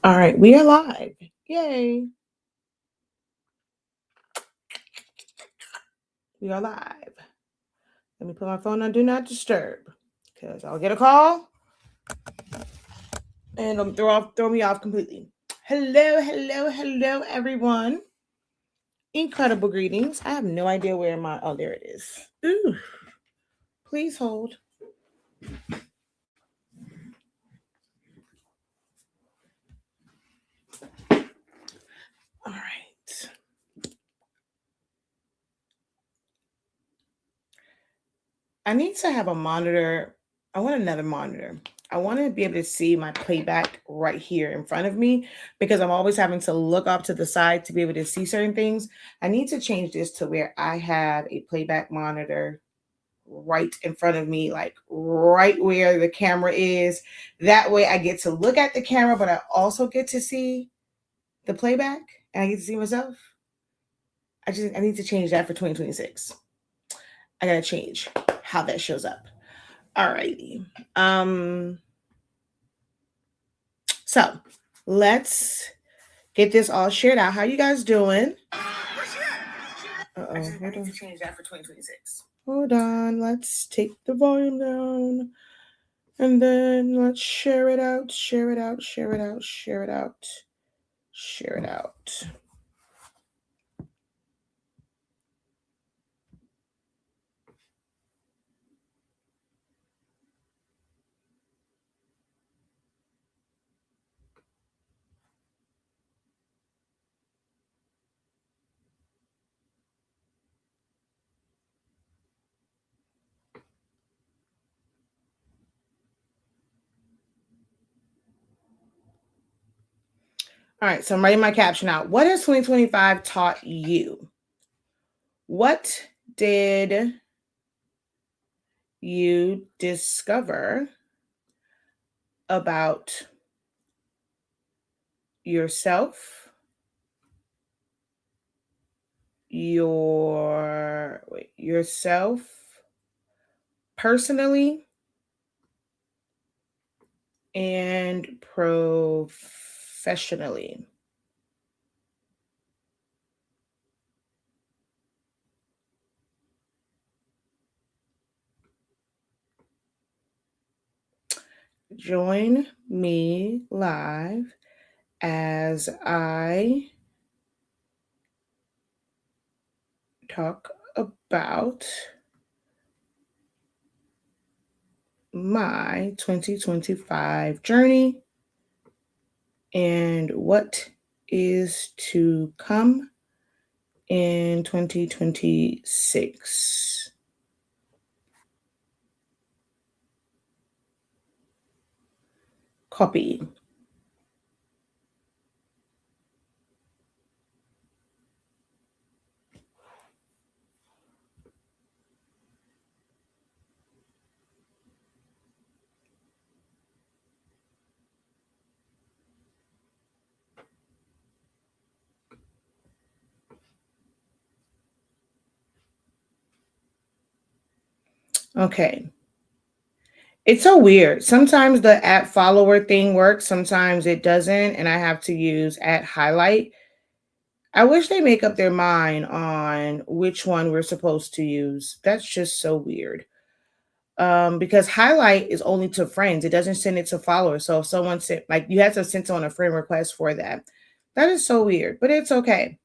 All right, we are live. Yay. We are live. Let me put my phone on Do Not Disturb because I'll get a call and it'll throw me off completely. Hello, everyone. Incredible greetings. I have no idea where oh, there it is. Ooh, please hold. All right. I need to have a monitor. I want another monitor. I want to be able to see my playback right here in front of me because I'm always having to look off to the side to be able to see certain things. I need to change this to where I have a playback monitor right in front of me, like right where the camera is. That way I get to look at the camera, but I also get to see the playback and I get to see myself. I need to change that for 2026. I gotta change how that shows up. Alrighty. So let's get this all shared out. How you guys doing? Uh-oh. I need to change that for 2026. Hold on. Let's take the volume down. And then let's share it out. Share it out. Share it out. Share it out. Share it out. All right, so I'm writing my caption out. What has 2025 taught you? What did you discover about yourself, yourself personally and professionally? Join me live as I talk about my 2025 journey and what is to come in 2026. Copy. Okay. It's so weird. Sometimes the at follower thing works, sometimes it doesn't, and I have to use at highlight. I wish they make up their mind on which one we're supposed to use. That's just so weird. Because highlight is only to friends. It doesn't send it to followers. So if someone sent, like, you have to send someone a friend request for that. That is so weird, but it's okay.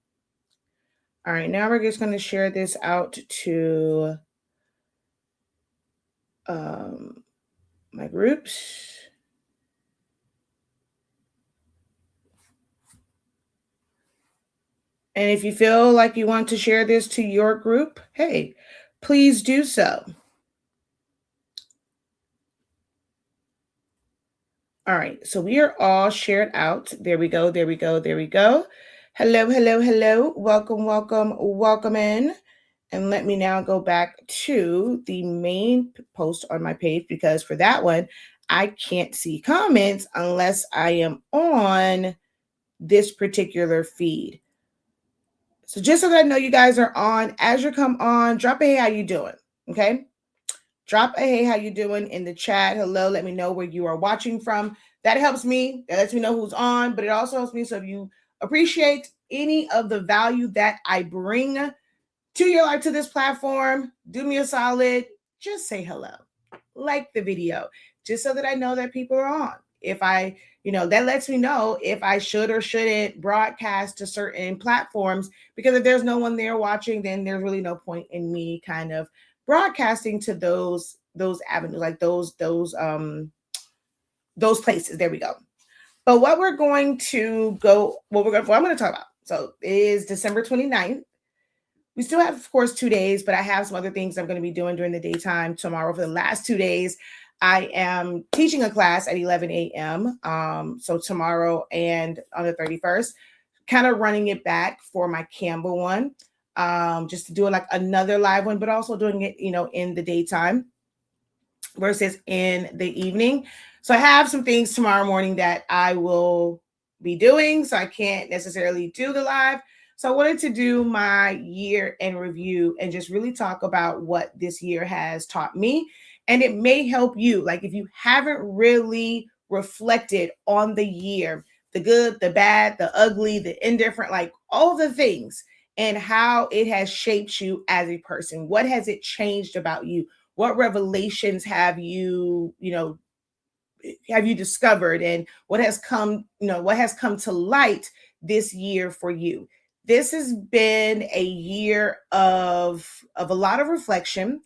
All right, now we're just going to share this out to my groups. And if you feel like you want to share this to your group, hey, please do so. All right, so we are all shared out. There we go, there we go, there we go. Hello. Welcome in. And let me now go back to the main post on my page because for that one, I can't see comments unless I am on this particular feed. So just so that I know you guys are on, as you come on, drop a hey, how you doing? Okay. Drop a hey, how you doing in the chat. Hello, let me know where you are watching from. That helps me. That lets me know who's on, but it also helps me. So if you appreciate any of the value that I bring to your life, to this platform, do me a solid. Just say hello. Like the video, just so that I know that people are on. If I, that lets me know if I should or shouldn't broadcast to certain platforms, because if there's no one there watching, then there's really no point in me kind of broadcasting to those avenues, like those places. There we go. But what we're going to go, what I'm going to talk about. So it is December 29th. We still have, of course, 2 days, but I have some other things I'm going to be doing during the daytime tomorrow. For the last 2 days, I am teaching a class at 11 a.m. So tomorrow and on the 31st, kind of running it back for my Canva one, just to do like another live one, but also doing it, in the daytime versus in the evening. So I have some things tomorrow morning that I will be doing, so I can't necessarily do the live. So I wanted to do my year in review and just really talk about what this year has taught me. And it may help you. Like if you haven't really reflected on the year, the good, the bad, the ugly, the indifferent, like all the things, and how it has shaped you as a person. What has it changed about you? What revelations have you discovered, and what has come to light this year for you? This has been a year of a lot of reflection.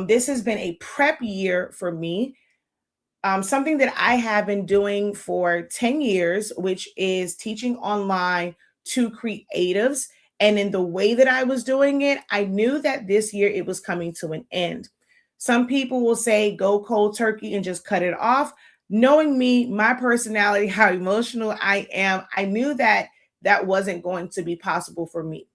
This has been a prep year for me. Something that I have been doing for 10 years, which is teaching online to creatives. And in the way that I was doing it, I knew that this year it was coming to an end. Some people will say go cold turkey and just cut it off. Knowing me, my personality, how emotional I am, I knew that that wasn't going to be possible for me.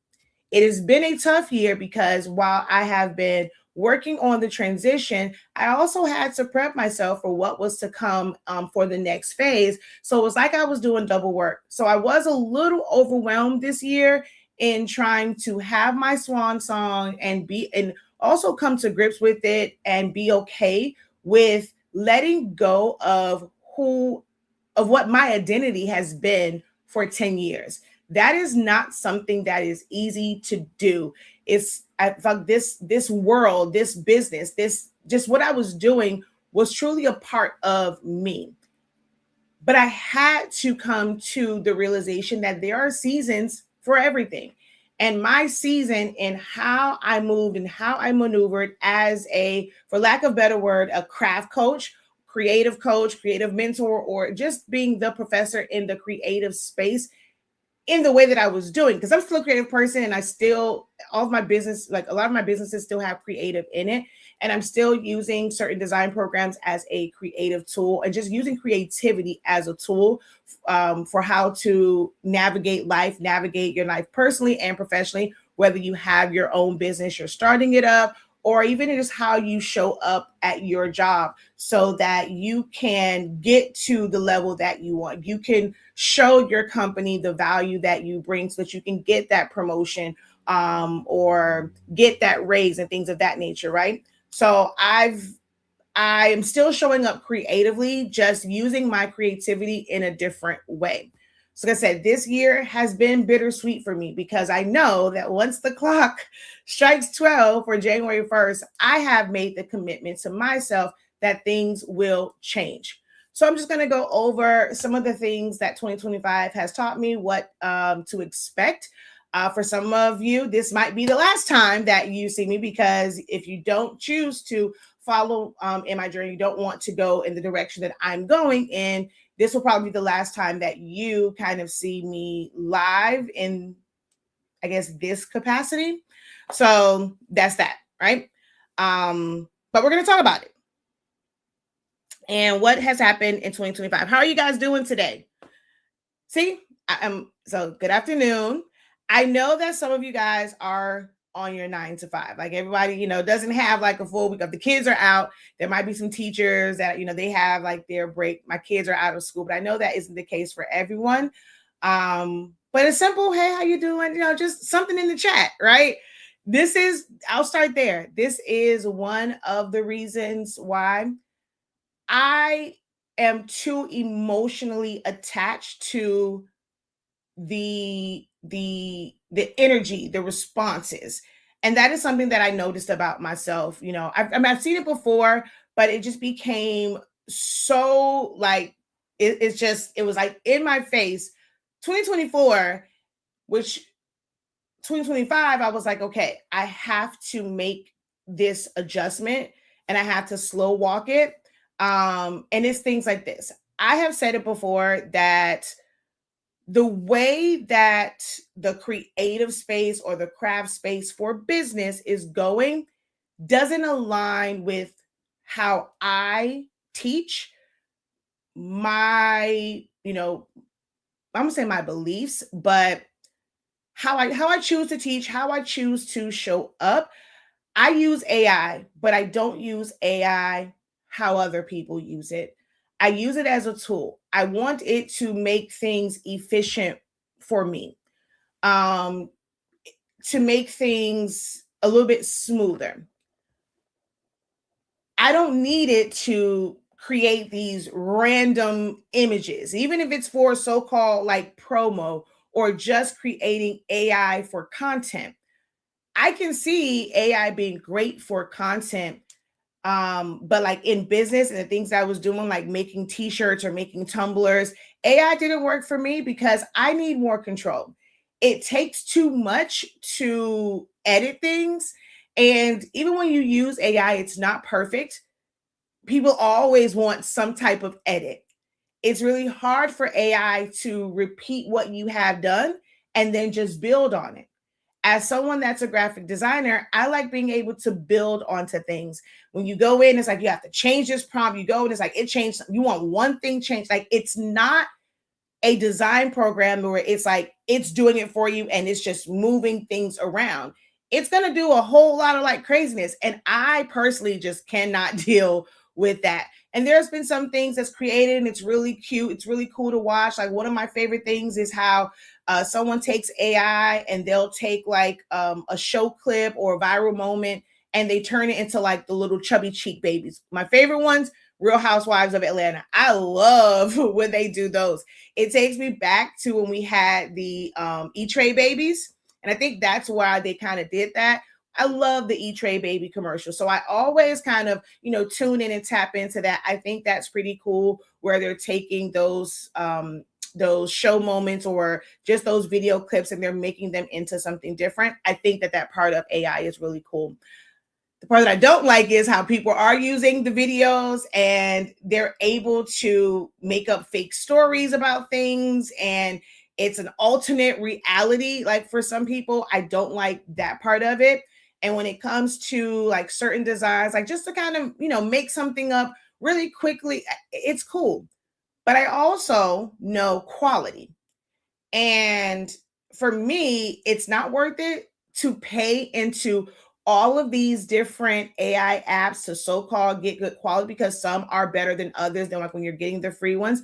It has been a tough year because while I have been working on the transition, I also had to prep myself for what was to come for the next phase. So it was like I was doing double work. So I was a little overwhelmed this year in trying to have my swan song and also come to grips with it and be okay with letting go of what my identity has been for 10 years. That is not something that is easy to do. I thought this world, this business, this just what I was doing was truly a part of me. But I had to come to the realization that there are seasons for everything. And my season in how I moved and how I maneuvered as for lack of a better word, a craft coach, creative mentor, or just being the professor in the creative space in the way that I was doing, because I'm still a creative person, and all of my business, like a lot of my businesses still have creative in it. And I'm still using certain design programs as a creative tool, and just using creativity as a tool for how to navigate your life personally and professionally, whether you have your own business, you're starting it up, or even just how you show up at your job so that you can get to the level that you want. You can show your company the value that you bring so that you can get that promotion or get that raise and things of that nature, right? So I am still showing up creatively, just using my creativity in a different way. So like I said, this year has been bittersweet for me because I know that once the clock strikes 12 for January 1st, I have made the commitment to myself that things will change. So I'm just going to go over some of the things that 2025 has taught me, what to expect. For some of you, this might be the last time that you see me, because if you don't choose to follow in my journey, you don't want to go in the direction that I'm going in, this will probably be the last time that you kind of see me live in, I guess, this capacity. So that's that, right? But we're going to talk about it and what has happened in 2025. How are you guys doing today? See, so good afternoon. I know that some of you guys are on your 9 to 5. Like everybody, doesn't have like a full week of the kids are out. There might be some teachers that, they have like their break. My kids are out of school, but I know that isn't the case for everyone. But it's simple. Hey, how you doing? Just something in the chat, right? I'll start there. This is one of the reasons why I am too emotionally attached to the energy, the responses. And that is something that I noticed about myself. I've seen it before, but it just became so like it was like in my face. 2024, which 2025, I was like, okay, I have to make this adjustment and I have to slow walk it. And it's things like this. I have said it before that the way that the creative space or the craft space for business is going doesn't align with how I teach my, I'm gonna say my beliefs, but how I choose to teach, how I choose to show up. I use AI, but I don't use AI how other people use it. I use it as a tool. I want it to make things efficient for me, um, to make things a little bit smoother. I don't need it to create these random images, even if it's for so called like promo or just creating AI for content. I can see AI being great for content, but like in business and the things I was doing, like making t-shirts or making tumblers, AI didn't work for me because I need more control. It takes too much to edit things. And even when you use AI, it's not perfect. People always want some type of edit. It's really hard for AI to repeat what you have done and then just build on it. As someone that's a graphic designer, I like being able to build onto things. When you go in, it's like you have to change this prompt. You go and it's like it changed. You want one thing changed. Like it's not a design program where it's like it's doing it for you and it's just moving things around. It's going to do a whole lot of like craziness. And I personally just cannot deal with that. And there's been some things that's created and it's really cute. It's really cool to watch. Like one of my favorite things is how someone takes AI and they'll take like a show clip or a viral moment and they turn it into like the little chubby cheek babies. My favorite ones, Real Housewives of Atlanta. I love when they do those. It takes me back to when we had the E-Tray babies. And I think that's why they kind of did that. I love the E-Tray baby commercial. So I always kind of, tune in and tap into that. I think that's pretty cool where they're taking those show moments or just those video clips and they're making them into something different. I think that part of AI is really cool. The part that I don't like is how people are using the videos and they're able to make up fake stories about things and it's an alternate reality. Like for some people, I don't like that part of it. And when it comes to like certain designs, like just to kind of, make something up really quickly, it's cool. But I also know quality. And for me, it's not worth it to pay into all of these different AI apps to so-called get good quality because some are better than others than like when you're getting the free ones.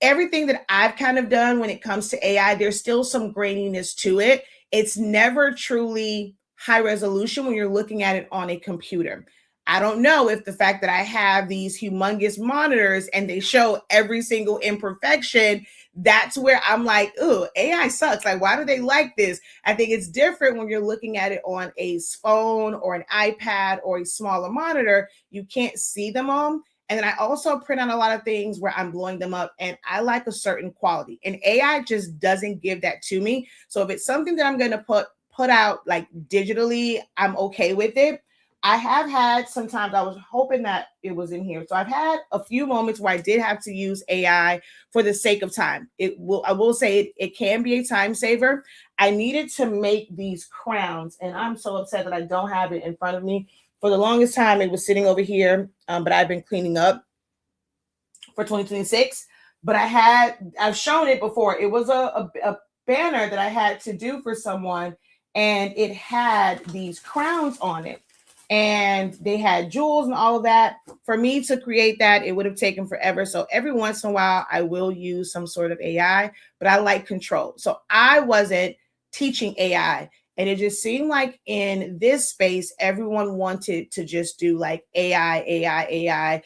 Everything that I've kind of done when it comes to AI, there's still some graininess to it. It's never truly high resolution when you're looking at it on a computer. I don't know if the fact that I have these humongous monitors and they show every single imperfection, that's where I'm like, oh, AI sucks. Like, why do they like this? I think it's different when you're looking at it on a phone or an iPad or a smaller monitor. You can't see them all. And then I also print out a lot of things where I'm blowing them up and I like a certain quality. And AI just doesn't give that to me. So if it's something that I'm going to put out like digitally, I'm okay with it. I have had sometimes I was hoping that it was in here. So I've had a few moments where I did have to use AI for the sake of time. I will say it can be a time saver. I needed to make these crowns and I'm so upset that I don't have it in front of me. For the longest time, it was sitting over here, but I've been cleaning up for 2026. But I've shown it before. It was a banner that I had to do for someone, and it had these crowns on it. And they had jewels and all of that. For me to create that, it would have taken forever. So every once in a while, I will use some sort of AI, but I like control. So I wasn't teaching AI. And it just seemed like in this space, everyone wanted to just do like AI.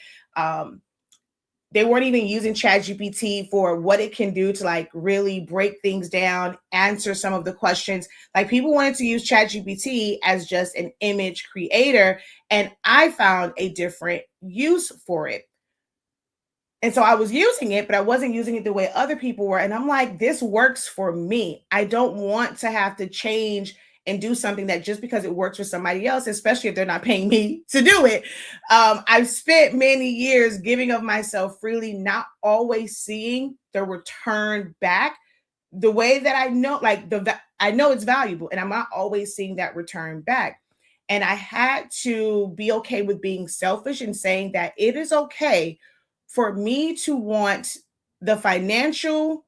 They weren't even using ChatGPT for what it can do to like really break things down, answer some of the questions. Like people wanted to use ChatGPT as just an image creator, and I found a different use for it. And so I was using it, but I wasn't using it the way other people were. And I'm like, this works for me. I don't want to have to change and do something that just because it works for somebody else, especially if they're not paying me to do it. I've spent many years giving of myself freely, not always seeing the return back the way that I know, like I know it's valuable, and I'm not always seeing that return back. And I had to be okay with being selfish and saying that it is okay for me to want the financial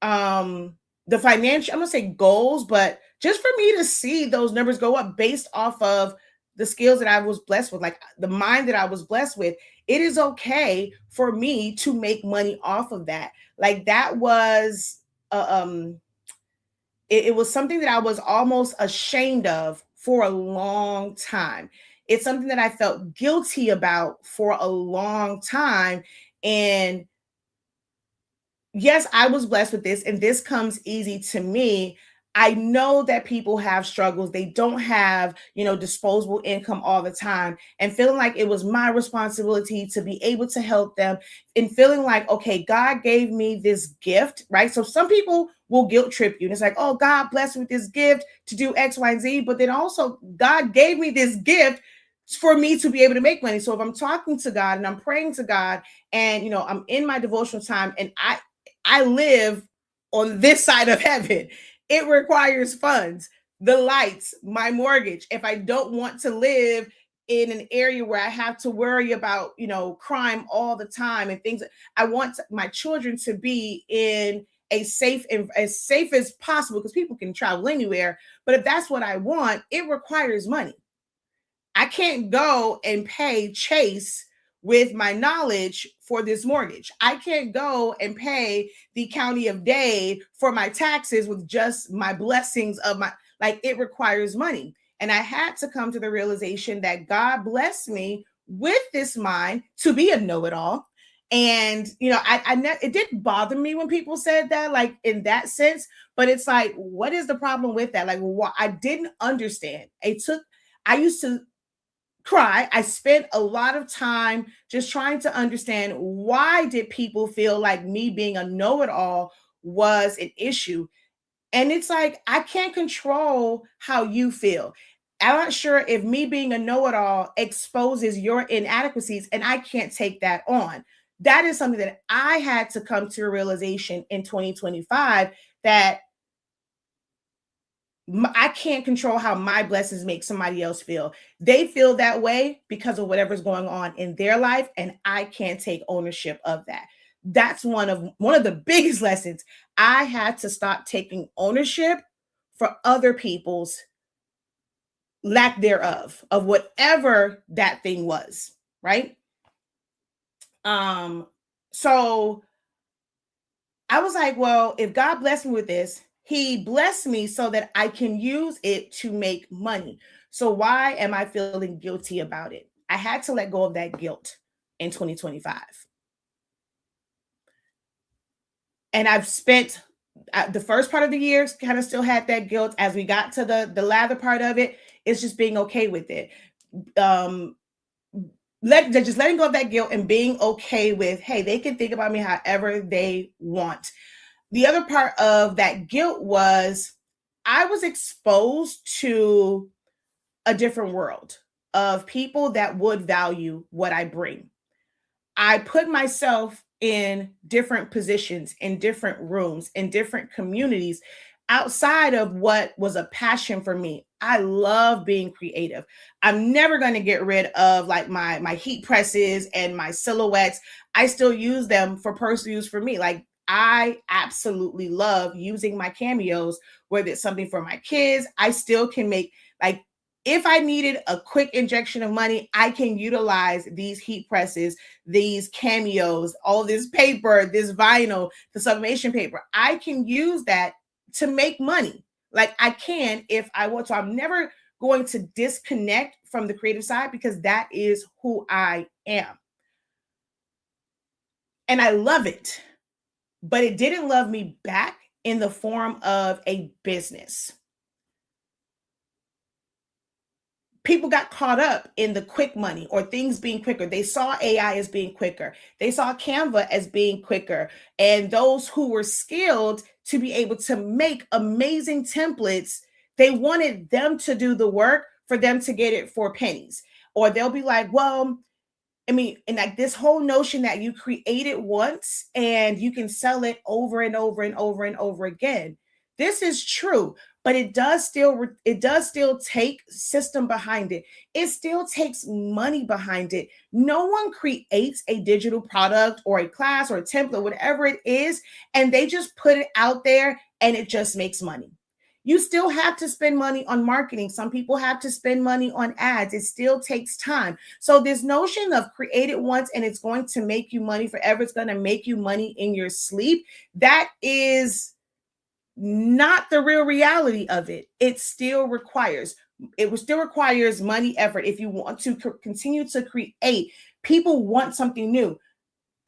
um I'm gonna say goals, but just for me to see those numbers go up based off of the skills that I was blessed with, like the mind that I was blessed with. It is okay for me to make money off of that. Like that was it was something that I was almost ashamed of for a long time. It's something that I felt guilty about for a long time. And yes, I was blessed with this, and this comes easy to me. I know that people have struggles. They don't have, disposable income all the time, and feeling like it was my responsibility to be able to help them, and feeling like, okay, God gave me this gift, right? So some people will guilt trip you. And it's like, oh, God blessed me with this gift to do X, Y, and Z. But then also, God gave me this gift for me to be able to make money. So if I'm talking to God and I'm praying to God, and I'm in my devotional time, and I live on this side of heaven. It requires funds, the lights, my mortgage. If I don't want to live in an area where I have to worry about, crime all the time and things, I want my children to be in as safe as possible, because people can travel anywhere. But if that's what I want, it requires money. I can't go and pay Chase with my knowledge for this mortgage. I can't go and pay the county of Dade for my taxes with just my blessings of my, like, it requires money. And I had to come to the realization that God blessed me with this mind to be a know-it-all. And it didn't bother me when people said that, like in that sense. But it's like, what is the problem with that? Like, I didn't understand. I used to cry. I spent a lot of time just trying to understand, why did people feel like me being a know-it-all was an issue. And it's like, I can't control how you feel. I'm not sure if me being a know-it-all exposes your inadequacies, and I can't take that on. That is something that I had to come to a realization in 2025, that I can't control how my blessings make somebody else feel. They feel that way because of whatever's going on in their life, and I can't take ownership of that. That's one of the biggest lessons. I had to stop taking ownership for other people's lack thereof, of whatever that thing was, right? So I was like, well, if God blessed me with this, He blessed me so that I can use it to make money. So why am I feeling guilty about it? I had to let go of that guilt in 2025. And I've spent the first part of the year kind of still had that guilt. As we got to the latter part of it, it's just being okay with it. Just letting go of that guilt and being okay with, hey, they can think about me however they want. The other part of that guilt was, I was exposed to a different world of people that would value what I bring. I put myself in different positions, in different rooms, in different communities outside of what was a passion for me. I love being creative. I'm never going to get rid of like my heat presses and my silhouettes. I still use them for personal use for me. Like, I absolutely love using my cameos, whether it's something for my kids. I still can make, like, if I needed a quick injection of money, I can utilize these heat presses, these cameos, all this paper, this vinyl, the sublimation paper. I can use that to make money. Like I can if I want to. I'm never going to disconnect from the creative side because that is who I am. And I love it, but it didn't love me back in the form of a business. People got caught up in the quick money or things being quicker. They saw AI as being quicker. They saw Canva as being quicker. And those who were skilled to be able to make amazing templates, they wanted them to do the work for them to get it for pennies. Or they'll be like, well, I mean, and like this whole notion that you create it once and you can sell it over and over and over and over again. This is true, but it does still take system behind it. It still takes money behind it. No one creates a digital product or a class or a template, whatever it is, and they just put it out there and it just makes money. You still have to spend money on marketing. Some people have to spend money on ads. It still takes time. So this notion of create it once and it's going to make you money forever, it's going to make you money in your sleep, that is not the real reality of it. It still requires money, effort. If you want to continue to create, people want something new.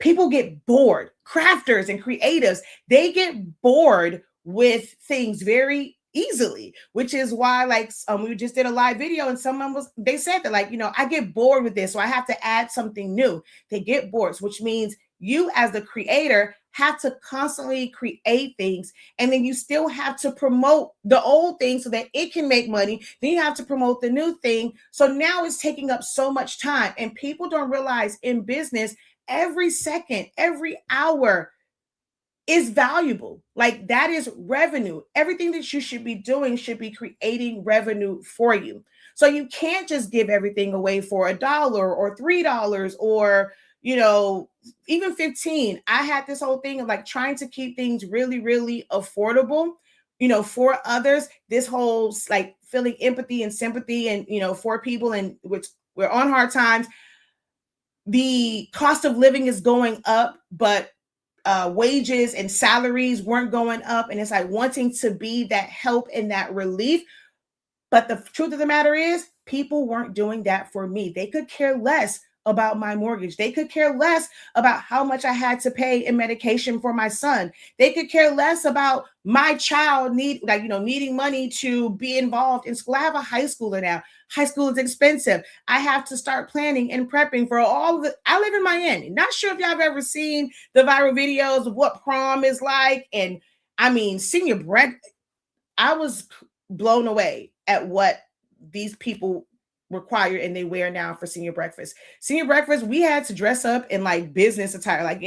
People get bored. Crafters and creatives, they get bored with things very easily, which is why like we just did a live video and they said that like, I get bored with this, so I have to add something new. They get bored, which means you as the creator have to constantly create things, and then you still have to promote the old thing so that it can make money. Then you have to promote the new thing. So now it's taking up so much time, and people don't realize in business, every second, every hour is valuable. Like that is revenue. Everything that you should be doing should be creating revenue for you. So you can't just give everything away for $1 or $3 or, even 15. I had this whole thing of like trying to keep things really, really affordable, for others. This whole like feeling empathy and sympathy and, for people, and which we're on hard times. The cost of living is going up, but wages and salaries weren't going up. And it's like wanting to be that help and that relief. But the truth of the matter is, people weren't doing that for me. They could care less about my mortgage. They could care less about how much I had to pay in medication for my son. They could care less about my child needing money to be involved in school. I have a high schooler now. High school is expensive. I have to start planning and prepping for all of it. I live in Miami. Not sure if y'all have ever seen the viral videos of what prom is like. And I mean, senior breakfast. I was blown away at what these people require and they wear now for senior breakfast. Senior breakfast, we had to dress up in like business attire. Like,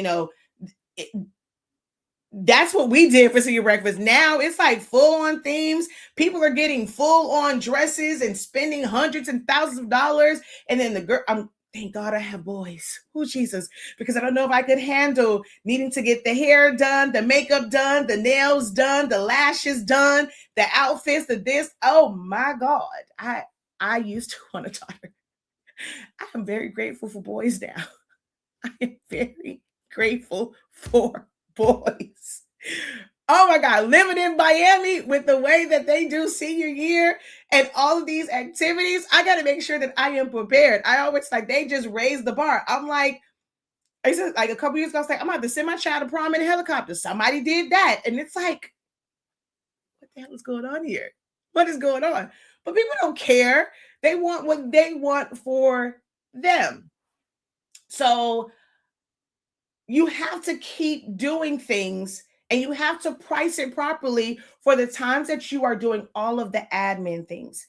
that's what we did for senior breakfast. Now it's like full on themes. People are getting full on dresses and spending hundreds and thousands of dollars. And then the girl, thank God I have boys. Oh, Jesus. Because I don't know if I could handle needing to get the hair done, the makeup done, the nails done, the lashes done, the outfits, the this. Oh my God. I used to want a daughter. I am very grateful for boys now. I am very grateful for boys. Oh my God, living in Miami with the way that they do senior year and all of these activities, I got to make sure that I am prepared. I always they just raise the bar. I'm like, I said like a couple years ago, I was like, I'm going to have to send my child to prom in a helicopter. Somebody did that. And it's like, what the hell is going on here? What is going on? But people don't care. They want what they want for them. So you have to keep doing things and you have to price it properly for the times that you are doing all of the admin things.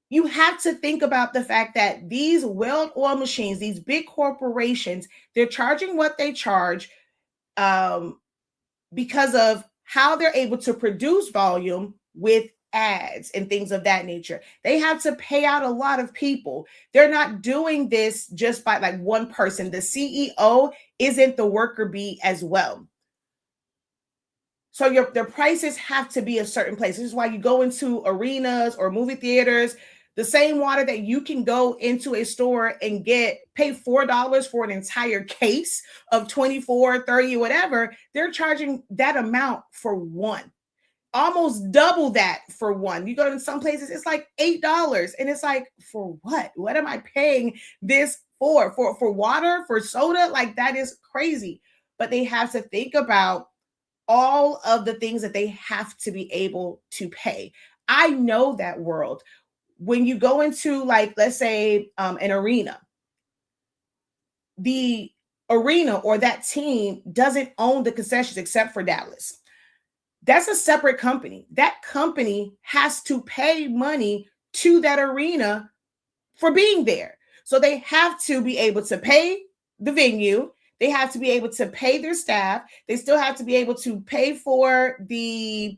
You have to think about the fact that these well-oiled machines, these big corporations, they're charging what they charge because of how they're able to produce volume with ads and things of that nature. They have to pay out a lot of people. They're not doing this just by like one person. The CEO isn't the worker bee as well. So their prices have to be a certain place. This is why you go into arenas or movie theaters. The same water that you can go into a store and pay $4 for an entire case of 24, 30, whatever, they're charging that amount for one. almost double that for one. You go to some places, it's like $8. And it's like, for what? What am I paying this for? For water, for soda? Like, that is crazy. But they have to think about all of the things that they have to be able to pay. I know that world. When you go into, like, let's say an arena, the arena or that team doesn't own the concessions except for Dallas. That's a separate company. That company has to pay money to that arena for being there. So they have to be able to pay the venue. They have to be able to pay their staff. They still have to be able to pay for the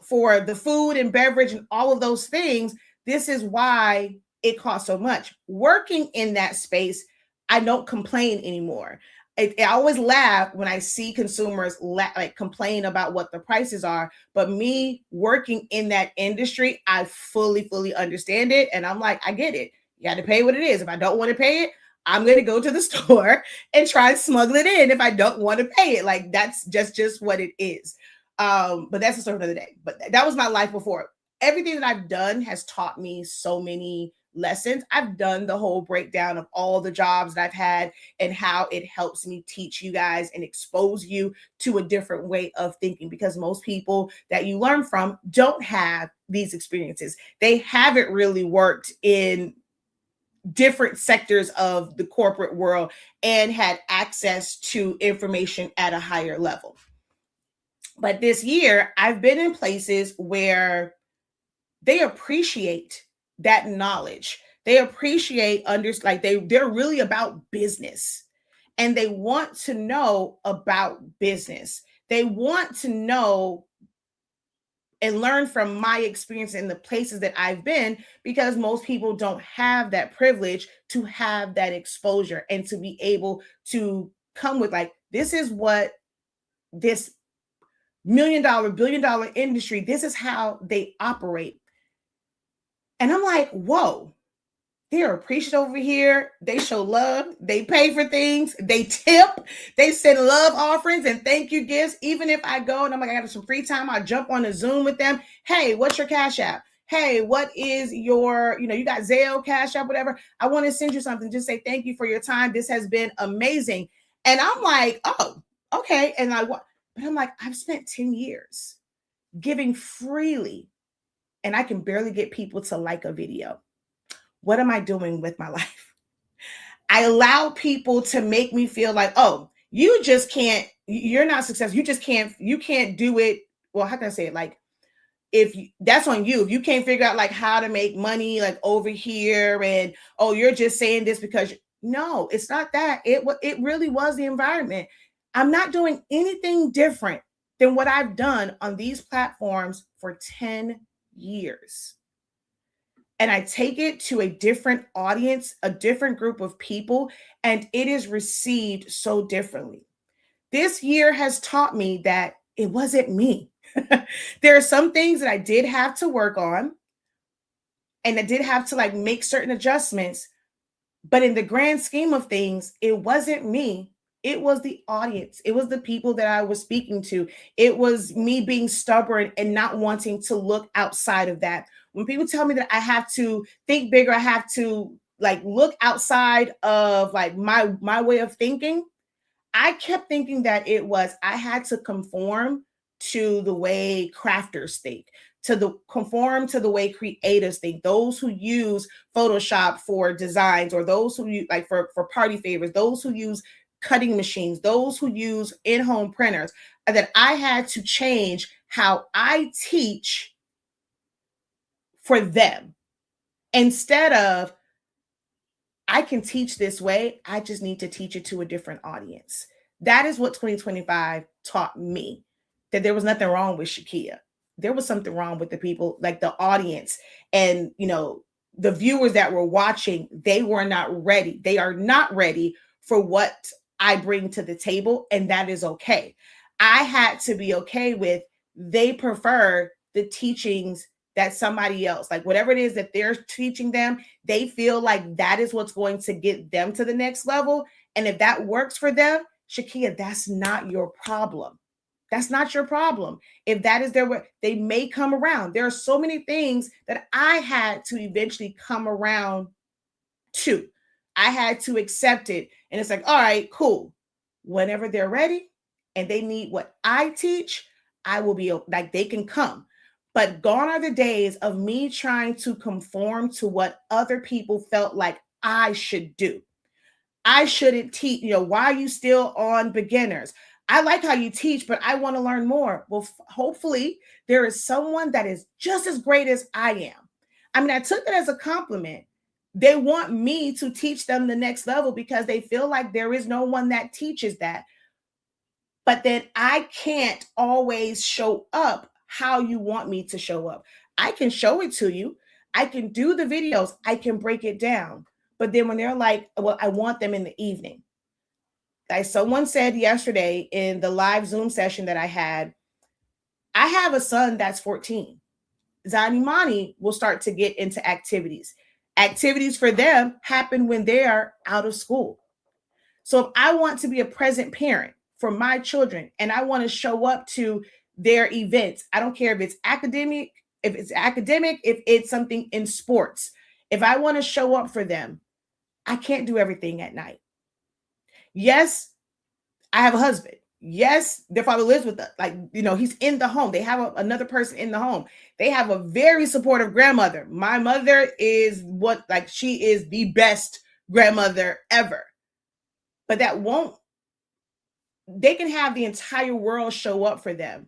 food and beverage and all of those things. This is why it costs so much. Working in that space, I don't complain anymore. I always laugh when I see consumers like complain about what the prices are. But me working in that industry, I fully understand it. And I'm like, I get it. You got to pay what it is. If I don't want to pay it, I'm going to go to the store and try and smuggle it in if I don't want to pay it. Like, that's just what it is. But that's a story for another day. But that was my life before. Everything that I've done has taught me so many lessons. I've done the whole breakdown of all the jobs that I've had and how it helps me teach you guys and expose you to a different way of thinking, because most people that you learn from don't have these experiences. They haven't really worked in different sectors of the corporate world and had access to information at a higher level. But this year, I've been in places where they appreciate that knowledge. They appreciate like they're really about business, and they want to know about business. They want to know and learn from my experience in the places that I've been, because most people don't have that privilege to have that exposure and to be able to come with, like, this is what this $1 million, $1 billion industry, this is how they operate. And I'm like, whoa, they're appreciative over here. They show love. They pay for things. They tip. They send love offerings and thank you gifts. Even if I go and I'm like, I got some free time, I jump on a Zoom with them. Hey, what's your Cash App? Hey, what is your, you got Zelle, Cash App, whatever. I want to send you something. Just say thank you for your time. This has been amazing. And I'm like, oh, okay. And but I'm like, I've spent 10 years giving freely, and I can barely get people to like a video. What am I doing with my life? I allow people to make me feel like, oh, you just can't, you're not successful. You can't do it. Well, how can I say it? Like, that's on you. If you can't figure out like how to make money, like over here, and, oh, you're just saying this because, no, it's not that. It really was the environment. I'm not doing anything different than what I've done on these platforms for 10 years. And I take it to a different audience, a different group of people, and it is received so differently. This year has taught me that it wasn't me. There are some things that I did have to work on, and I did have to like make certain adjustments. But in the grand scheme of things, it wasn't me. It was the audience. It was the people that I was speaking to. It was me being stubborn and not wanting to look outside of that. When people tell me that I have to think bigger, I have to like look outside of like my way of thinking, I kept thinking that I had to conform to the way crafters think, conform to the way creatives think, those who use Photoshop for designs, or those who use like for party favors, those who use cutting machines, those who use in-home printers, that I had to change how I teach for them. Instead of, I can teach this way, I just need to teach it to a different audience. That is what 2025 taught me, that there was nothing wrong with Shakeya. There was something wrong with the people, like the audience and, the viewers that were watching. They were not ready. They are not ready for what I bring to the table. And that is okay. I had to be okay with, they prefer the teachings that somebody else, like whatever it is that they're teaching them, they feel like that is what's going to get them to the next level. And if that works for them, Shakeya, that's not your problem. That's not your problem. If that is their way, they may come around. There are so many things that I had to eventually come around to. I had to accept it. And it's like, all right, cool. Whenever they're ready and they need what I teach, I will be like, they can come. But gone are the days of me trying to conform to what other people felt like I should do. I shouldn't teach. Why are you still on beginners? I like how you teach, but I want to learn more. Well, hopefully, there is someone that is just as great as I am. I mean, I took it as a compliment. They want me to teach them the next level because they feel like there is no one that teaches that. But then I can't always show up how you want me to show up. I can show it to you. I can do the videos. I can break it down. But then when they're like, well, I want them in the evening. Like someone said yesterday in the live Zoom session that I have a son that's 14. Zanimani will start to get into activities. Activities for them happen when they are out of school. So if I want to be a present parent for my children and I want to show up to their events, I don't care if it's academic, if it's something in sports. If I want to show up for them, I can't do everything at night. Yes, I have a husband. Yes, their father lives with us. Like, he's in the home. They have another person in the home. They have a very supportive grandmother. My mother is she is the best grandmother ever. But they can have the entire world show up for them.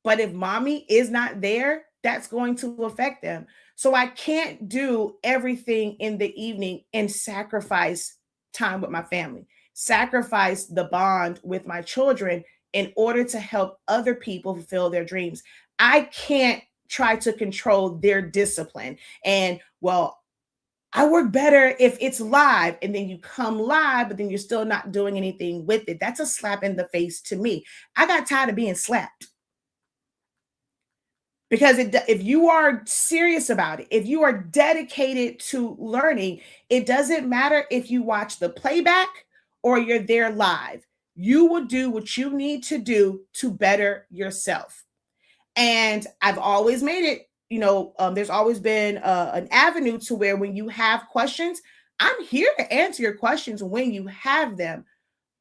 But if mommy is not there, that's going to affect them. So I can't do everything in the evening and sacrifice time with my family, sacrifice the bond with my children in order to help other people fulfill their dreams. I can't try to control their discipline. And well, I work better if it's live and then you come live, but then you're still not doing anything with it. That's a slap in the face to me. I got tired of being slapped. Because if you are serious about it, if you are dedicated to learning, it doesn't matter if you watch the playback or you're there live. You will do what you need to do to better yourself. And I've always made it, there's always been an avenue to where when you have questions, I'm here to answer your questions when you have them.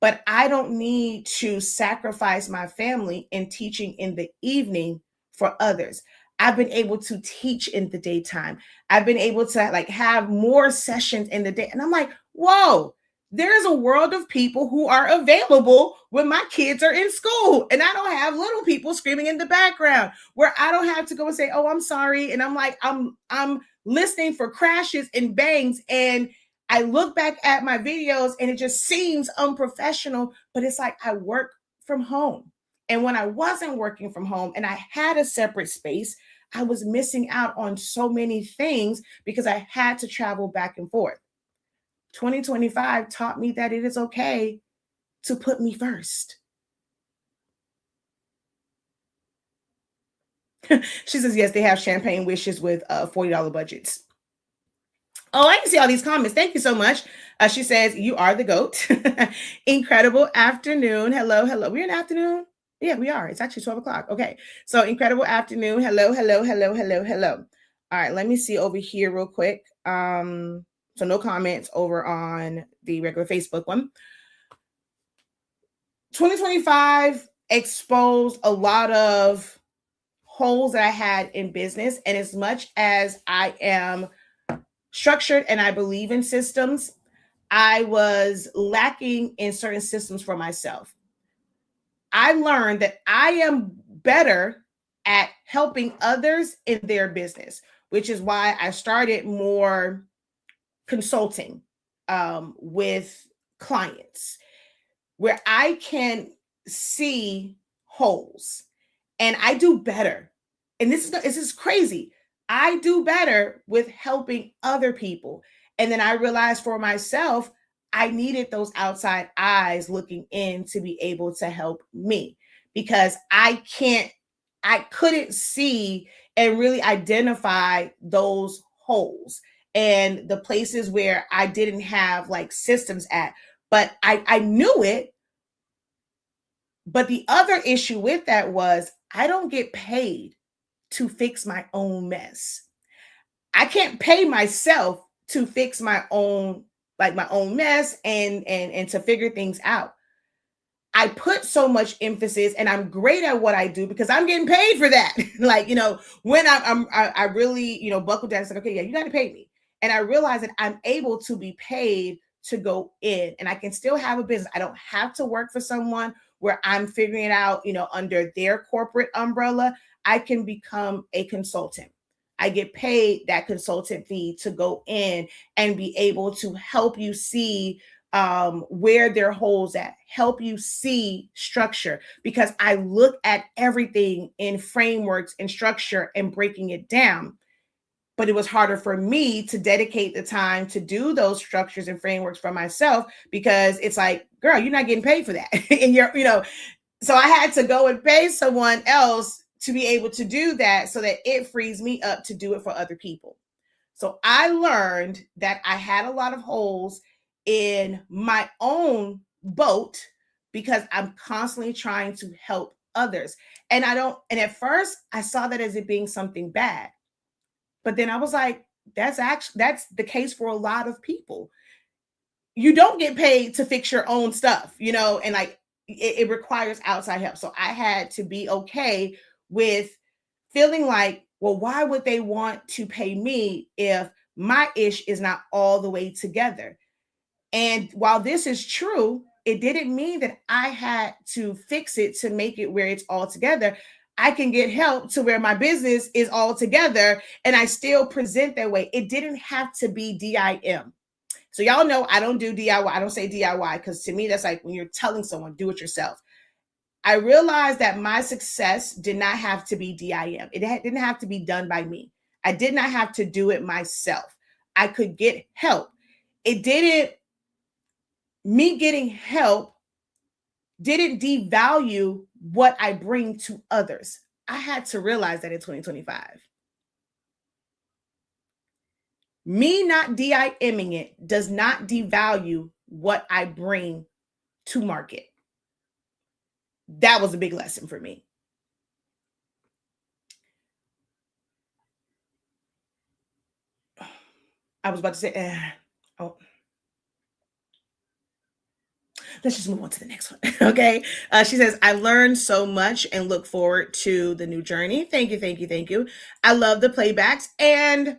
But I don't need to sacrifice my family in teaching in the evening for others. I've been able to teach in the daytime. I've been able to have more sessions in the day. And I'm like, whoa, there is a world of people who are available when my kids are in school. And I don't have little people screaming in the background where I don't have to go and say, oh, I'm sorry. And I'm like, I'm listening for crashes and bangs. And I look back at my videos and it just seems unprofessional, but it's like I work from home. And when I wasn't working from home and I had a separate space, I was missing out on so many things because I had to travel back and forth. 2025 taught me that it is okay to put me first. She says, yes, they have champagne wishes with $40 budgets. Oh, I can see all these comments. Thank you so much. She says, you are the GOAT. Incredible afternoon. Hello. We're in the afternoon? Yeah, we are. It's actually 12 o'clock. Okay. So incredible afternoon. Hello. All right. Let me see over here real quick. So no comments over on the regular Facebook one. 2025 exposed a lot of holes that I had in business. And as much as I am structured and I believe in systems, I was lacking in certain systems for myself. I learned that I am better at helping others in their business, which is why I started more consulting with clients where I can see holes and I do better. And this is crazy. I do better with helping other people. And then I realized for myself, I needed those outside eyes looking in to be able to help me because I couldn't see and really identify those holes and the places where I didn't have systems at, but I knew it, But the other issue with that was I don't get paid to fix my own mess. I can't pay myself to fix my own, like my own mess and to figure things out. I put so much emphasis, and I'm great at what I do because I'm getting paid for that. Like, when I really, buckle down, it's like, okay, yeah, you got to pay me. And I realize that I'm able to be paid to go in, and I can still have a business. I don't have to work for someone where I'm figuring it out, under their corporate umbrella. I can become a consultant. I get paid that consultant fee to go in and be able to help you see where there are holes at, help you see structure, because I look at everything in frameworks and structure and breaking it down. But it was harder for me to dedicate the time to do those structures and frameworks for myself, because it's like, girl, you're not getting paid for that. And so I had to go and pay someone else to be able to do that, so that it frees me up to do it for other people. So I learned that I had a lot of holes in my own boat because I'm constantly trying to help others. And at first I saw that as it being something bad. But then I was like, that's the case for a lot of people. You don't get paid to fix your own stuff, and like it requires outside help. So I had to be okay with feeling like, well, why would they want to pay me if my ish is not all the way together? And while this is true, it didn't mean that I had to fix it to make it where it's all together. I can get help to where my business is all together and I still present that way. It didn't have to be DIM. So y'all know I don't do DIY. I don't say DIY because to me, that's like when you're telling someone, do it yourself. I realized that my success did not have to be DIM. It didn't have to be done by me. I did not have to do it myself. I could get help. Me getting help didn't devalue what I bring to others. I had to realize that in 2025. Me not DIMing it does not devalue what I bring to market. That was a big lesson for me. I was about to say, let's just move on to the next one. Okay. She says, I learned so much and look forward to the new journey. Thank you, thank you, thank you. I love the playbacks. And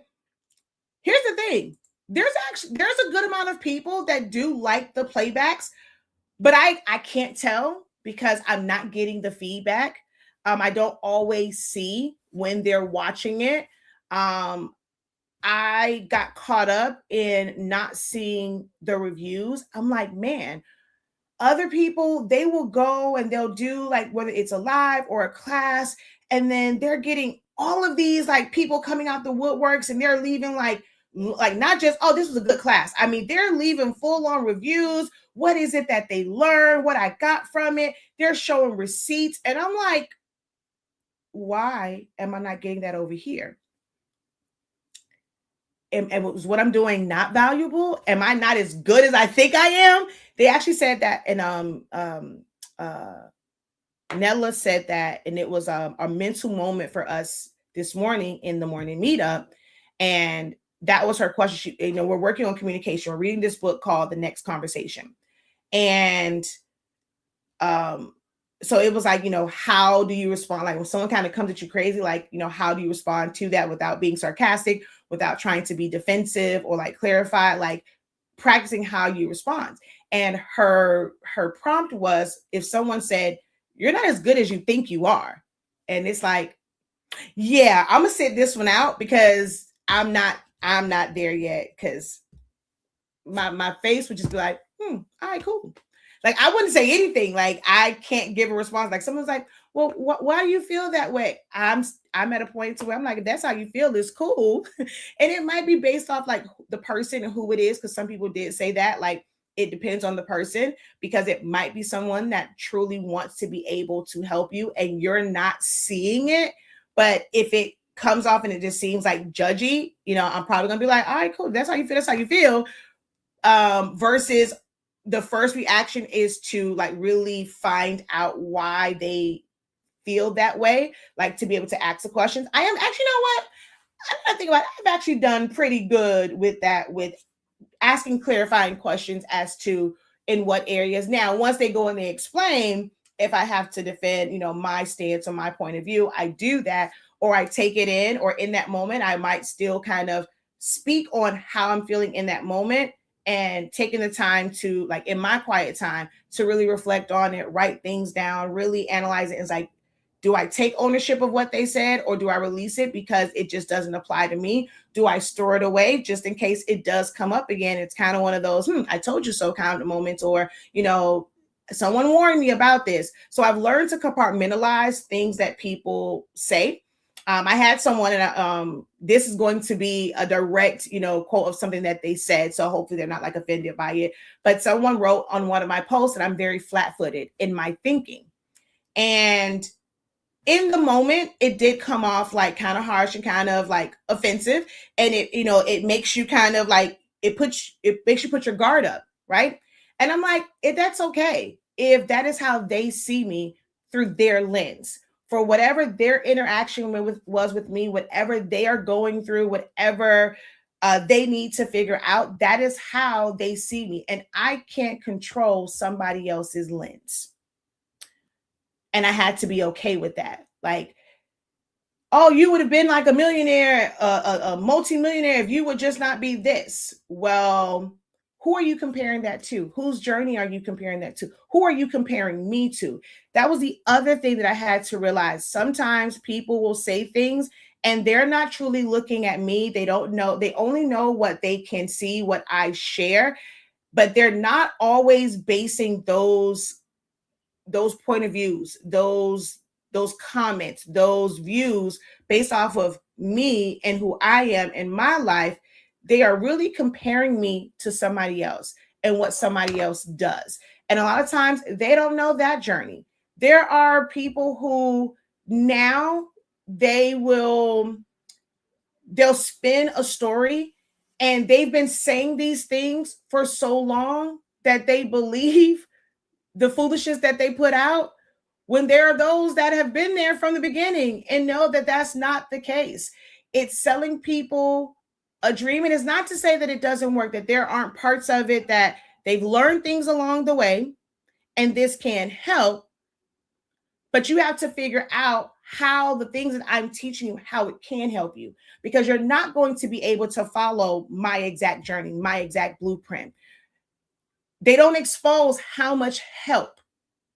here's the thing. There's a good amount of people that do like the playbacks, but I can't tell because I'm not getting the feedback. I don't always see when they're watching it. I got caught up in not seeing the reviews. I'm like, man, other people, they will go and they'll do like whether it's a live or a class, and then they're getting all of these like people coming out the woodworks, and they're leaving like not just, oh, this was a good class. I mean, they're leaving full-on reviews. What is it that they learned? What I got from it? They're showing receipts. And I'm like, why am I not getting that over here? And was what I'm doing not valuable? Am I not as good as I think I am? They actually said that, and Nella said that, and it was a mental moment for us this morning in the morning meetup, and that was her question. We're working on communication. We're reading this book called The Next Conversation, and so it was like, how do you respond? Like when someone kind of comes at you crazy, like, how do you respond to that without being sarcastic, without trying to be defensive or like clarify, like practicing how you respond. And her prompt was, if someone said, you're not as good as you think you are. And it's like, yeah, I'm gonna sit this one out because I'm not there yet. Cause my face would just be like, all right, cool. Like, I wouldn't say anything. Like, I can't give a response. Like, someone's like, well, why do you feel that way? I'm at a point to where I'm like, if that's how you feel, it's cool. And it might be based off like the person and who it is. Cause some people did say that, like, it depends on the person, because it might be someone that truly wants to be able to help you and you're not seeing it. But if it comes off and it just seems like judgy, I'm probably gonna be like, all right, cool. That's how you feel. That's how you feel. Versus the first reaction is to like really find out why they feel that way, like to be able to ask the questions. I am actually, you know what? I think about it, I've actually done pretty good with that, with asking clarifying questions as to in what areas. Now, once they go and they explain, if I have to defend, my stance or my point of view, I do that, or I take it in, or in that moment, I might still kind of speak on how I'm feeling in that moment and taking the time to, like, in my quiet time, to really reflect on it, write things down, really analyze it. It's like, do I take ownership of what they said, or do I release it because it just doesn't apply to me? Do I store it away just in case it does come up again? It's kind of one of those, I told you so kind of moments, or, someone warned me about this. So I've learned to compartmentalize things that people say. I had someone, and this is going to be a direct, quote of something that they said. So hopefully they're not like offended by it. But someone wrote on one of my posts that I'm very flat-footed in my thinking. And in the moment, it did come off like kind of harsh and kind of like offensive. And it makes you kind of like, it makes you put your guard up, right? And I'm like, that's okay if that is how they see me through their lens. For whatever their interaction was with me, whatever they are going through, whatever they need to figure out, that is how they see me. And I can't control somebody else's lens. And I had to be okay with that. Like, oh, you would have been like a millionaire, a multimillionaire if you would just not be this. Well, who are you comparing that to? Whose journey are you comparing that to? Who are you comparing me to? That was the other thing that I had to realize. Sometimes people will say things and they're not truly looking at me. They don't know. They only know what they can see, what I share, but they're not always basing those point of views, those comments, those views based off of me and who I am in my life. They are really comparing me to somebody else and what somebody else does. And a lot of times they don't know that journey. There are people who now they'll spin a story, and they've been saying these things for so long that they believe the foolishness that they put out, when there are those that have been there from the beginning and know that that's not the case. It's selling people a dream. And it's not to say that it doesn't work, that there aren't parts of it that they've learned things along the way and this can help, but you have to figure out how the things that I'm teaching you, how it can help you, because you're not going to be able to follow my exact journey, my exact blueprint. They don't expose how much help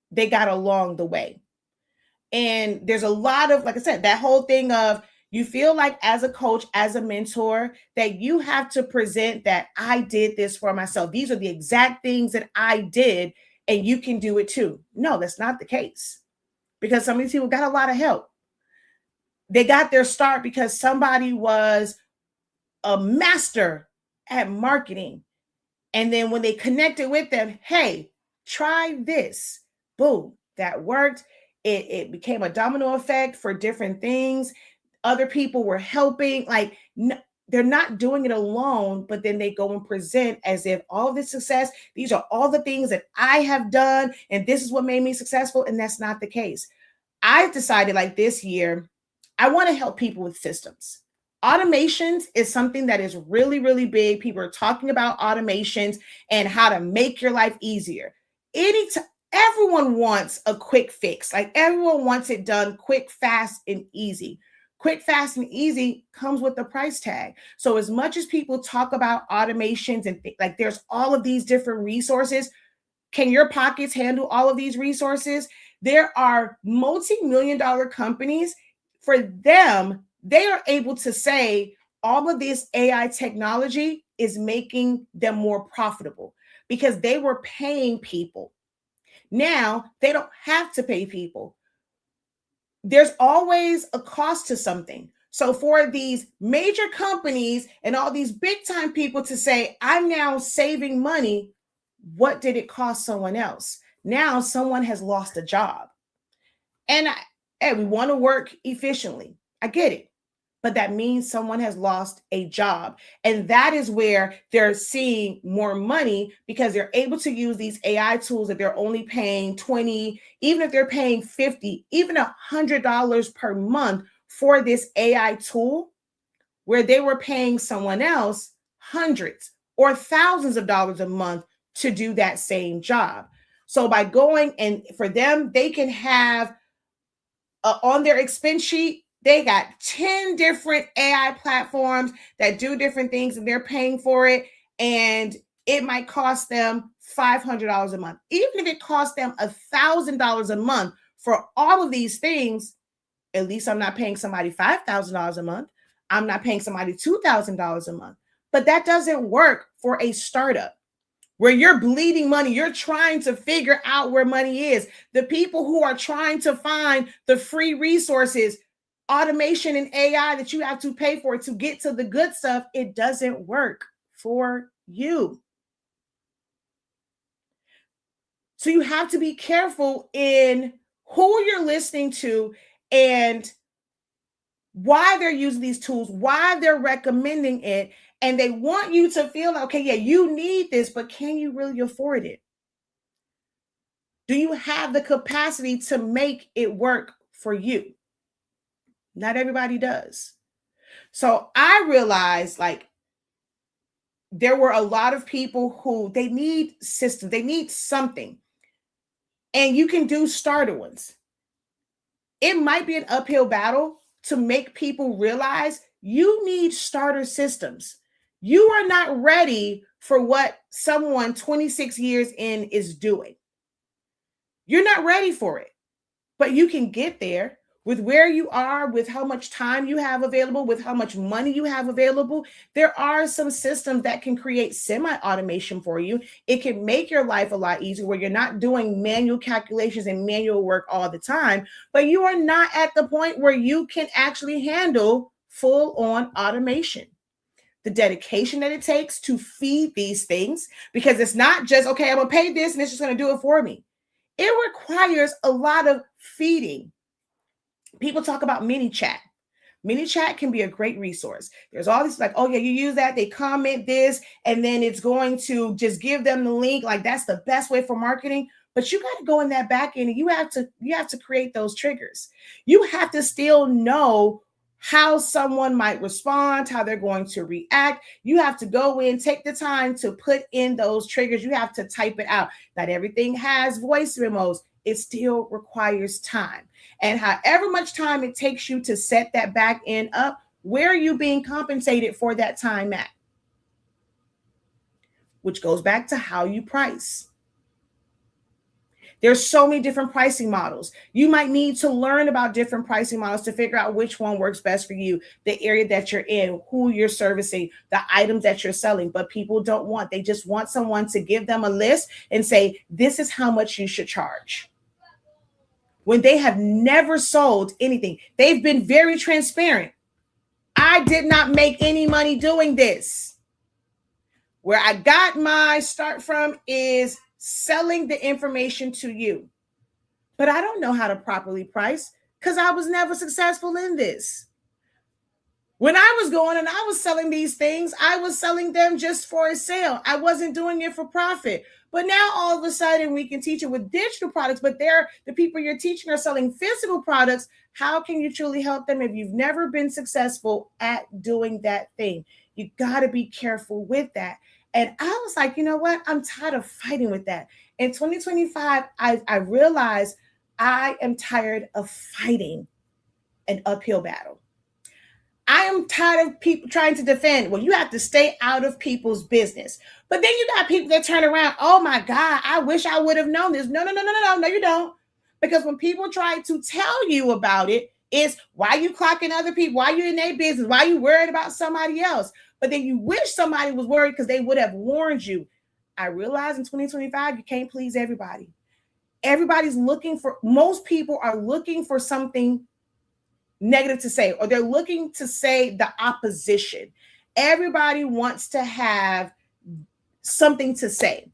they got along the way. And there's a lot of, like I said, that whole thing of, you feel like as a coach, as a mentor, that you have to present that I did this for myself. These are the exact things that I did, and you can do it too. No, that's not the case, because some of these people got a lot of help. They got their start because somebody was a master at marketing. And then when they connected with them, hey, try this. Boom, that worked. It became a domino effect for different things. Other people were helping. Like, they're not doing it alone, but then they go and present as if all this success, these are all the things that I have done, and this is what made me successful. And that's not the case. I've decided, like, this year, I want to help people with systems. Automations is something that is really, really big. People are talking about automations and how to make your life easier. Everyone wants a quick fix. Like, everyone wants it done quick, fast, and easy. Quick, fast, and easy comes with the price tag. So as much as people talk about automations and like there's all of these different resources, can your pockets handle all of these resources? There are multi-million-dollar companies. For them, they are able to say all of this AI technology is making them more profitable because they were paying people. Now they don't have to pay people. There's always a cost to something. So for these major companies and all these big time people to say, I'm now saving money, what did it cost someone else? Now someone has lost a job. And we want to work efficiently. I get it. but that means someone has lost a job. And that is where they're seeing more money because they're able to use these AI tools that they're only paying 20, even if they're paying 50, even $100 per month for this AI tool, where they were paying someone else hundreds or thousands of dollars a month to do that same job. So by going, and for them, they can have on their expense sheet, they got 10 different AI platforms that do different things and they're paying for it. And it might cost them $500 a month. Even if it costs them $1,000 a month for all of these things, at least I'm not paying somebody $5,000 a month. I'm not paying somebody $2,000 a month. But that doesn't work for a startup where you're bleeding money. You're trying to figure out where money is. The people who are trying to find the free resources, automation and AI that you have to pay for to get to the good stuff, it doesn't work for you. So you have to be careful in who you're listening to and why they're using these tools, why they're recommending it. And they want you to feel, okay, yeah, you need this, but can you really afford it? Do you have the capacity to make it work for you? Not everybody does. So I realized like there were a lot of people who they need systems, they need something. And you can do starter ones. It might be an uphill battle to make people realize you need starter systems. You are not ready for what someone 26 years in is doing. You're not ready for it, but you can get there with where you are, with how much time you have available, with how much money you have available. There are some systems that can create semi-automation for you. It can make your life a lot easier where you're not doing manual calculations and manual work all the time, but you are not at the point where you can actually handle full-on automation. The dedication that it takes to feed these things, because it's not just, okay, I'm gonna pay this and it's just gonna do it for me. It requires a lot of feeding. People talk about mini chat. Mini chat can be a great resource. There's all this like, oh yeah, you use that, they comment this, and then it's going to just give them the link. Like that's the best way for marketing. But you got to go in that back end and you have to create those triggers. You have to still know how someone might respond, how they're going to react. You have to go in, take the time to put in those triggers. You have to type it out. Not everything has voice memos. It still requires time. And however much time it takes you to set that back end up, where are you being compensated for that time at? Which goes back to how you price. There's so many different pricing models. You might need to learn about different pricing models to figure out which one works best for you, the area that you're in, who you're servicing, the items that you're selling. But people don't want, they just want someone to give them a list and say, this is how much you should charge. When they have never sold anything, they've been very transparent. I did not make any money doing this. Where I got my start from is selling the information to you. But I don't know how to properly price because I was never successful in this. When I was going and I was selling these things, I was selling them just for a sale. I wasn't doing it for profit. But now all of a sudden we can teach it with digital products, but the people you're teaching are selling physical products. How can you truly help them if you've never been successful at doing that thing? You got to be careful with that. And I was like, you know what? I'm tired of fighting with that. In 2025, I realized I am tired of fighting an uphill battle. I am tired of people trying to defend. Well, you have to stay out of people's business. But then you got people that turn around. Oh my God, I wish I would have known this. No, you don't. Because when people try to tell you about it, it's why you clocking other people, why you in their business, why you worried about somebody else. But then you wish somebody was worried because they would have warned you. I realize in 2025, you can't please everybody. Most people are looking for something negative to say, or they're looking to say the opposition. Everybody wants to have something to say.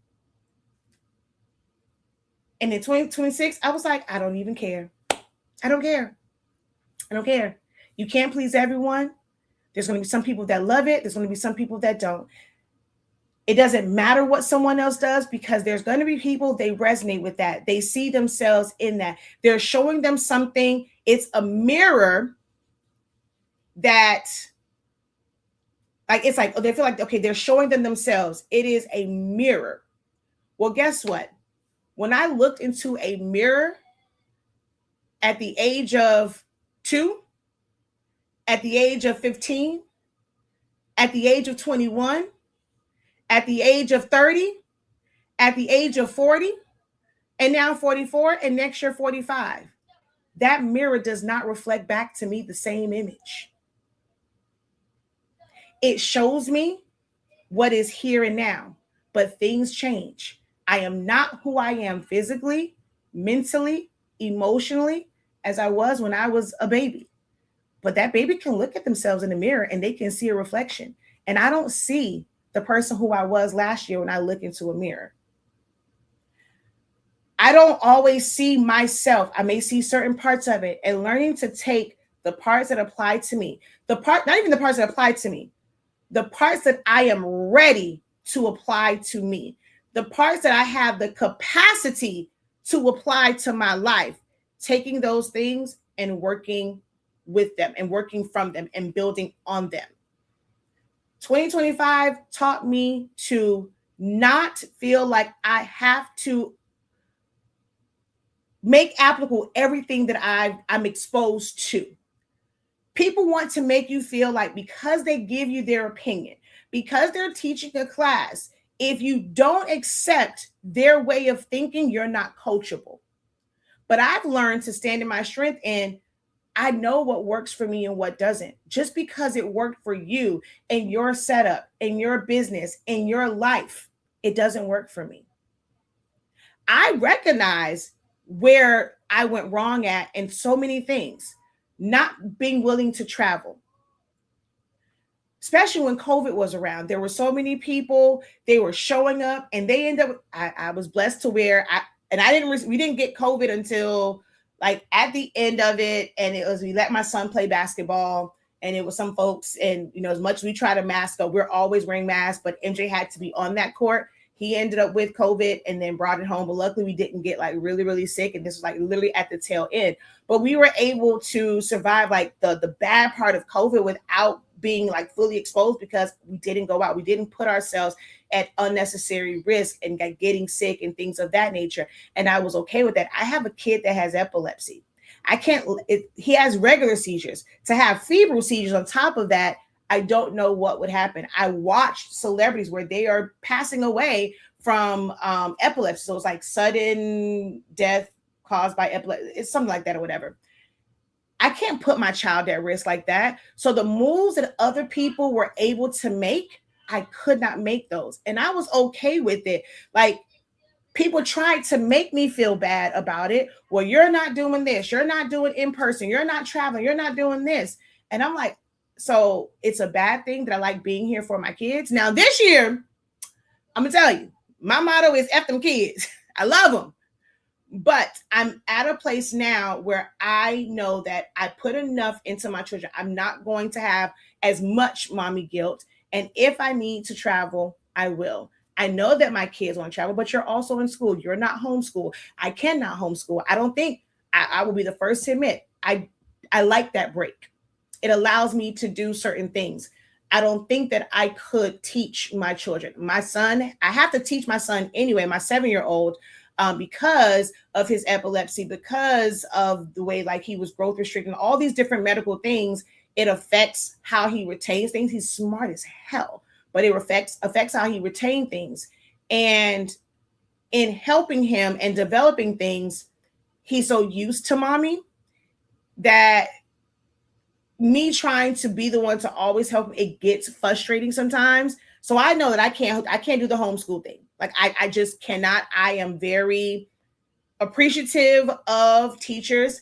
And in 2026, I was like, I don't even care. I don't care. You can't please everyone. There's going to be some people that love it. There's going to be some people that don't. It doesn't matter what someone else does because there's going to be people, they resonate with that. They see themselves in that. They're showing them something. It's a mirror that, like, it's like, they feel like, okay, they're showing them themselves. It is a mirror. Well, guess what? When I looked into a mirror at the age of 2, at the age of 15, at the age of 21, at the age of 30, at the age of 40, and now 44, and next year 45. That mirror does not reflect back to me the same image. It shows me what is here and now, but things change. I am not who I am physically, mentally, emotionally as I was when I was a baby. But that baby can look at themselves in the mirror and they can see a reflection. And I don't see the person who I was last year when I look into a mirror. I don't always see myself. I may see certain parts of it, and learning to take the parts that apply to me, not even the parts that apply to me, the parts that I am ready to apply to me, the parts that I have the capacity to apply to my life, taking those things and working with them and working from them and building on them. 2025 taught me to not feel like I have to make applicable everything that I'm exposed to. People want to make you feel like because they give you their opinion, because they're teaching a class, if you don't accept their way of thinking, you're not coachable. But I've learned to stand in my strength, and I know what works for me and what doesn't. Just because it worked for you and your setup and your business and your life, it doesn't work for me. I recognize where I went wrong at in so many things, not being willing to travel. Especially when COVID was around, there were so many people, they were showing up, and they ended up, I was blessed to where we didn't get COVID until like at the end of it. And it was, we let my son play basketball, and it was some folks, and as much as we try to mask up, we're always wearing masks, but MJ had to be on that court. He ended up with COVID and then brought it home. But luckily we didn't get like really, really sick. And this was like literally at the tail end. But we were able to survive like the bad part of COVID without being like fully exposed, because we didn't go out. We didn't put ourselves at unnecessary risk and getting sick and things of that nature. And I was okay with that. I have a kid that has epilepsy. He has regular seizures. To have febrile seizures on top of that, I don't know what would happen. I watched celebrities where they are passing away from epilepsy. So it's like sudden death caused by epilepsy. It's something like that or whatever. I can't put my child at risk like that. So the moves that other people were able to make, I could not make those. And I was okay with it. Like, people tried to make me feel bad about it. Well, you're not doing this. You're not doing in person. You're not traveling. You're not doing this. And I'm like, so it's a bad thing that I like being here for my kids. Now this year, I'm gonna tell you, my motto is F them kids. I love them. But I'm at a place now where I know that I put enough into my children. I'm not going to have as much mommy guilt. And if I need to travel, I will. I know that my kids want to travel, but you're also in school. You're not homeschool. I cannot homeschool. I don't think I will be the first to admit I like that break. It allows me to do certain things. I don't think that I could teach my children. My son, I have to teach my son anyway, my 7-year-old, because of his epilepsy, because of the way like he was growth restricted, all these different medical things. It affects how he retains things. He's smart as hell, but it affects how he retains things. And in helping him and developing things, he's so used to mommy that me trying to be the one to always help him, it gets frustrating sometimes. So I know that I can't do the homeschool thing. Like I just cannot. I am very appreciative of teachers.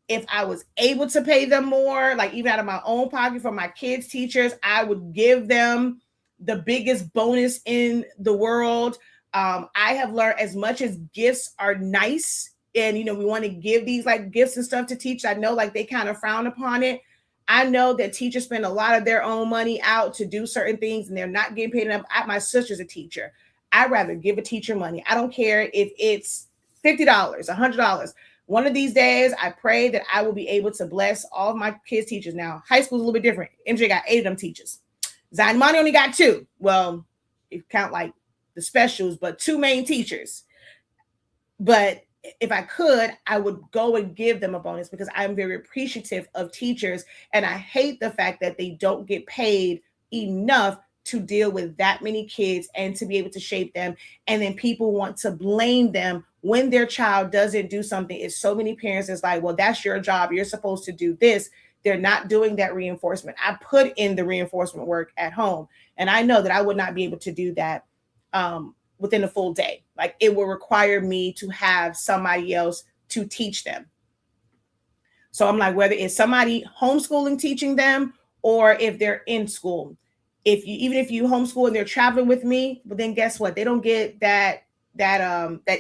If I was able to pay them more, like even out of my own pocket for my kids' teachers, I would give them the biggest bonus in the world. I have learned, as much as gifts are nice and, we want to give these like gifts and stuff to teach, I know like they kind of frown upon it. I know that teachers spend a lot of their own money out to do certain things and they're not getting paid enough. My sister's a teacher. I'd rather give a teacher money. I don't care if it's $50, $100. One of these days, I pray that I will be able to bless all of my kids' teachers. Now, high school is a little bit different. MJ got 8 of them teachers. Zion Money only got 2. Well, if you count like the specials, but 2 main teachers. But if I could, I would go and give them a bonus because I'm very appreciative of teachers. And I hate the fact that they don't get paid enough to deal with that many kids and to be able to shape them. And then people want to blame them when their child doesn't do something. It's so many parents is like, well, that's your job. You're supposed to do this. They're not doing that reinforcement. I put in the reinforcement work at home, and I know that I would not be able to do that within a full day. Like, it will require me to have somebody else to teach them. So I'm like, whether it's somebody homeschooling teaching them or if they're in school, even if you homeschool and they're traveling with me, but then guess what? They don't get that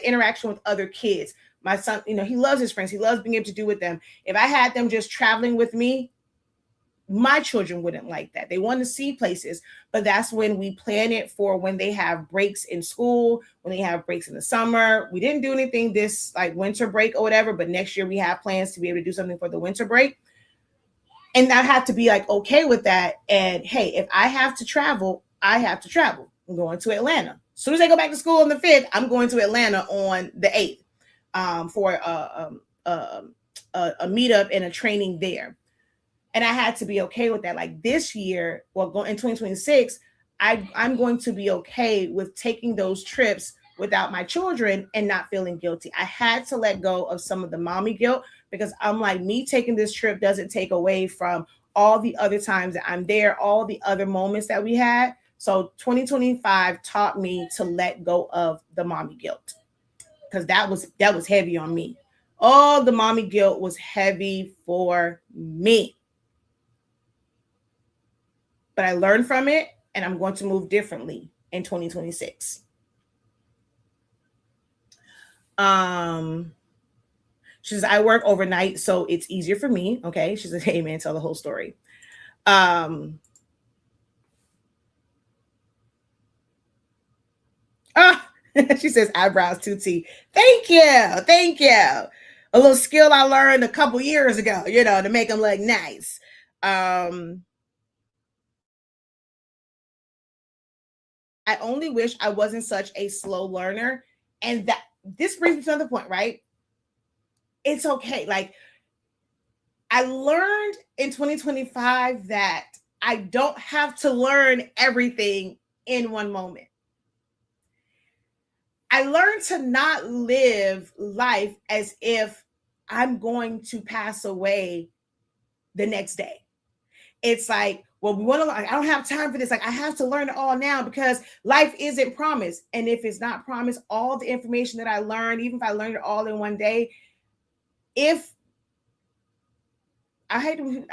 interaction with other kids. My son, he loves his friends. He loves being able to do with them. If I had them just traveling with me, my children wouldn't like that. They want to see places, but that's when we plan it for when they have breaks in school, when they have breaks in the summer. We didn't do anything this like winter break or whatever, but next year we have plans to be able to do something for the winter break. And I have to be like, okay with that. And hey, if I have to travel, I have to travel. I'm going to Atlanta. As soon as I go back to school on the 5th, I'm going to Atlanta on the 8th for a meetup and a training there. And I had to be okay with that. Like this year, well, in 2026, I'm going to be okay with taking those trips without my children and not feeling guilty. I had to let go of some of the mommy guilt because I'm like, me taking this trip doesn't take away from all the other times that I'm there, all the other moments that we had. So 2025 taught me to let go of the mommy guilt because that was heavy on me. All the mommy guilt was heavy for me. But I learned from it, and I'm going to move differently in 2026. She says, I work overnight, so it's easier for me. Okay. She says, hey man, tell the whole story. She says, eyebrows 2T. Thank you. Thank you. A little skill I learned a couple years ago, to make them look nice. I only wish I wasn't such a slow learner. And that this brings me to another point, right? It's okay. Like, I learned in 2025 that I don't have to learn everything in one moment. I learned to not live life as if I'm going to pass away the next day. It's like, well, I don't have time for this. Like, I have to learn it all now because life isn't promised. And if it's not promised, all the information that I learned, even if I learned it all in one day, I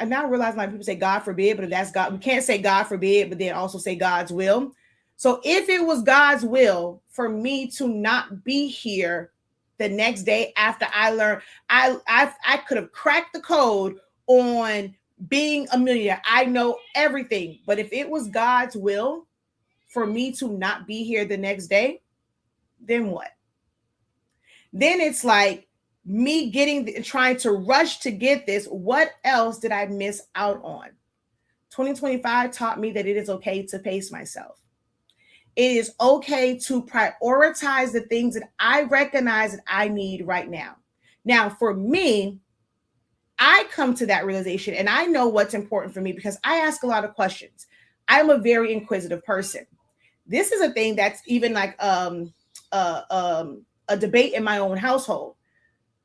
now realize my people say God forbid, but if that's God, we can't say God forbid, but then also say God's will. So if it was God's will for me to not be here the next day after I learned, I could have cracked the code on being a millionaire. I know everything. But if it was God's will for me to not be here the next day, then what? Then it's like me trying to rush to get this. What else did I miss out on? 2025 taught me that it is okay to pace myself. It is okay to prioritize the things that I recognize that I need right now. Now, for me, I come to that realization and I know what's important for me because I ask a lot of questions. I'm a very inquisitive person. This is a thing that's even like a debate in my own household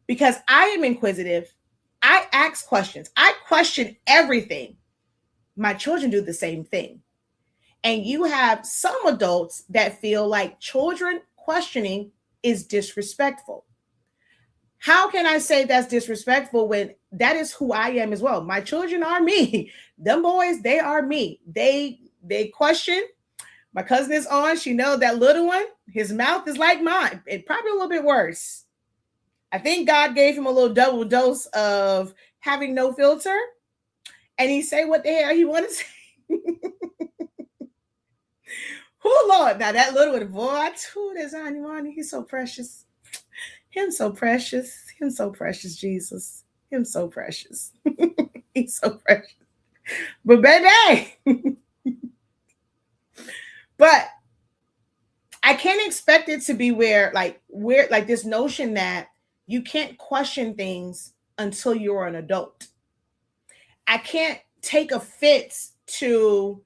because I am inquisitive. I ask questions. I question everything. My children do the same thing. And you have some adults that feel like children questioning is disrespectful. How can I say that's disrespectful when that is who I am as well? My children are me. Them boys, they are me. They question. My cousin is on. She knows that little one, his mouth is like mine. It probably a little bit worse. I think God gave him a little double dose of having no filter. and he say what the hell he want to say. Oh Lord, now that little boy, too, there's Animani. He's so precious. Him so precious. Him so precious, Jesus. Him so precious. He's so precious. But baby, but I can't expect it to be where like this notion that you can't question things until you're an adult. I can't take offense to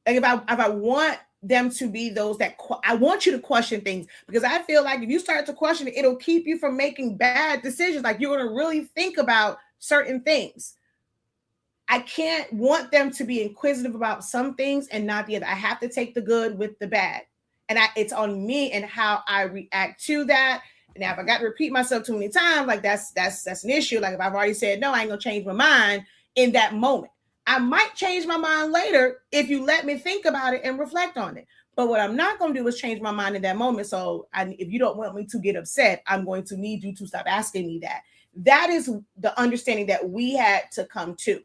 like if I want them to be those that I want you to question things, because I feel like if you start to question it, it'll keep you from making bad decisions. Like you're going to really think about certain things. I can't want them to be inquisitive about some things and not the other. I have to take the good with the bad. And it's on me and how I react to that. Now, if I got to repeat myself too many times, like that's an issue. Like if I've already said no, I ain't gonna change my mind in that moment. I might change my mind later if you let me think about it and reflect on it. But what I'm not going to do is change my mind in that moment. So if you don't want me to get upset, I'm going to need you to stop asking me that. That is the understanding that we had to come to.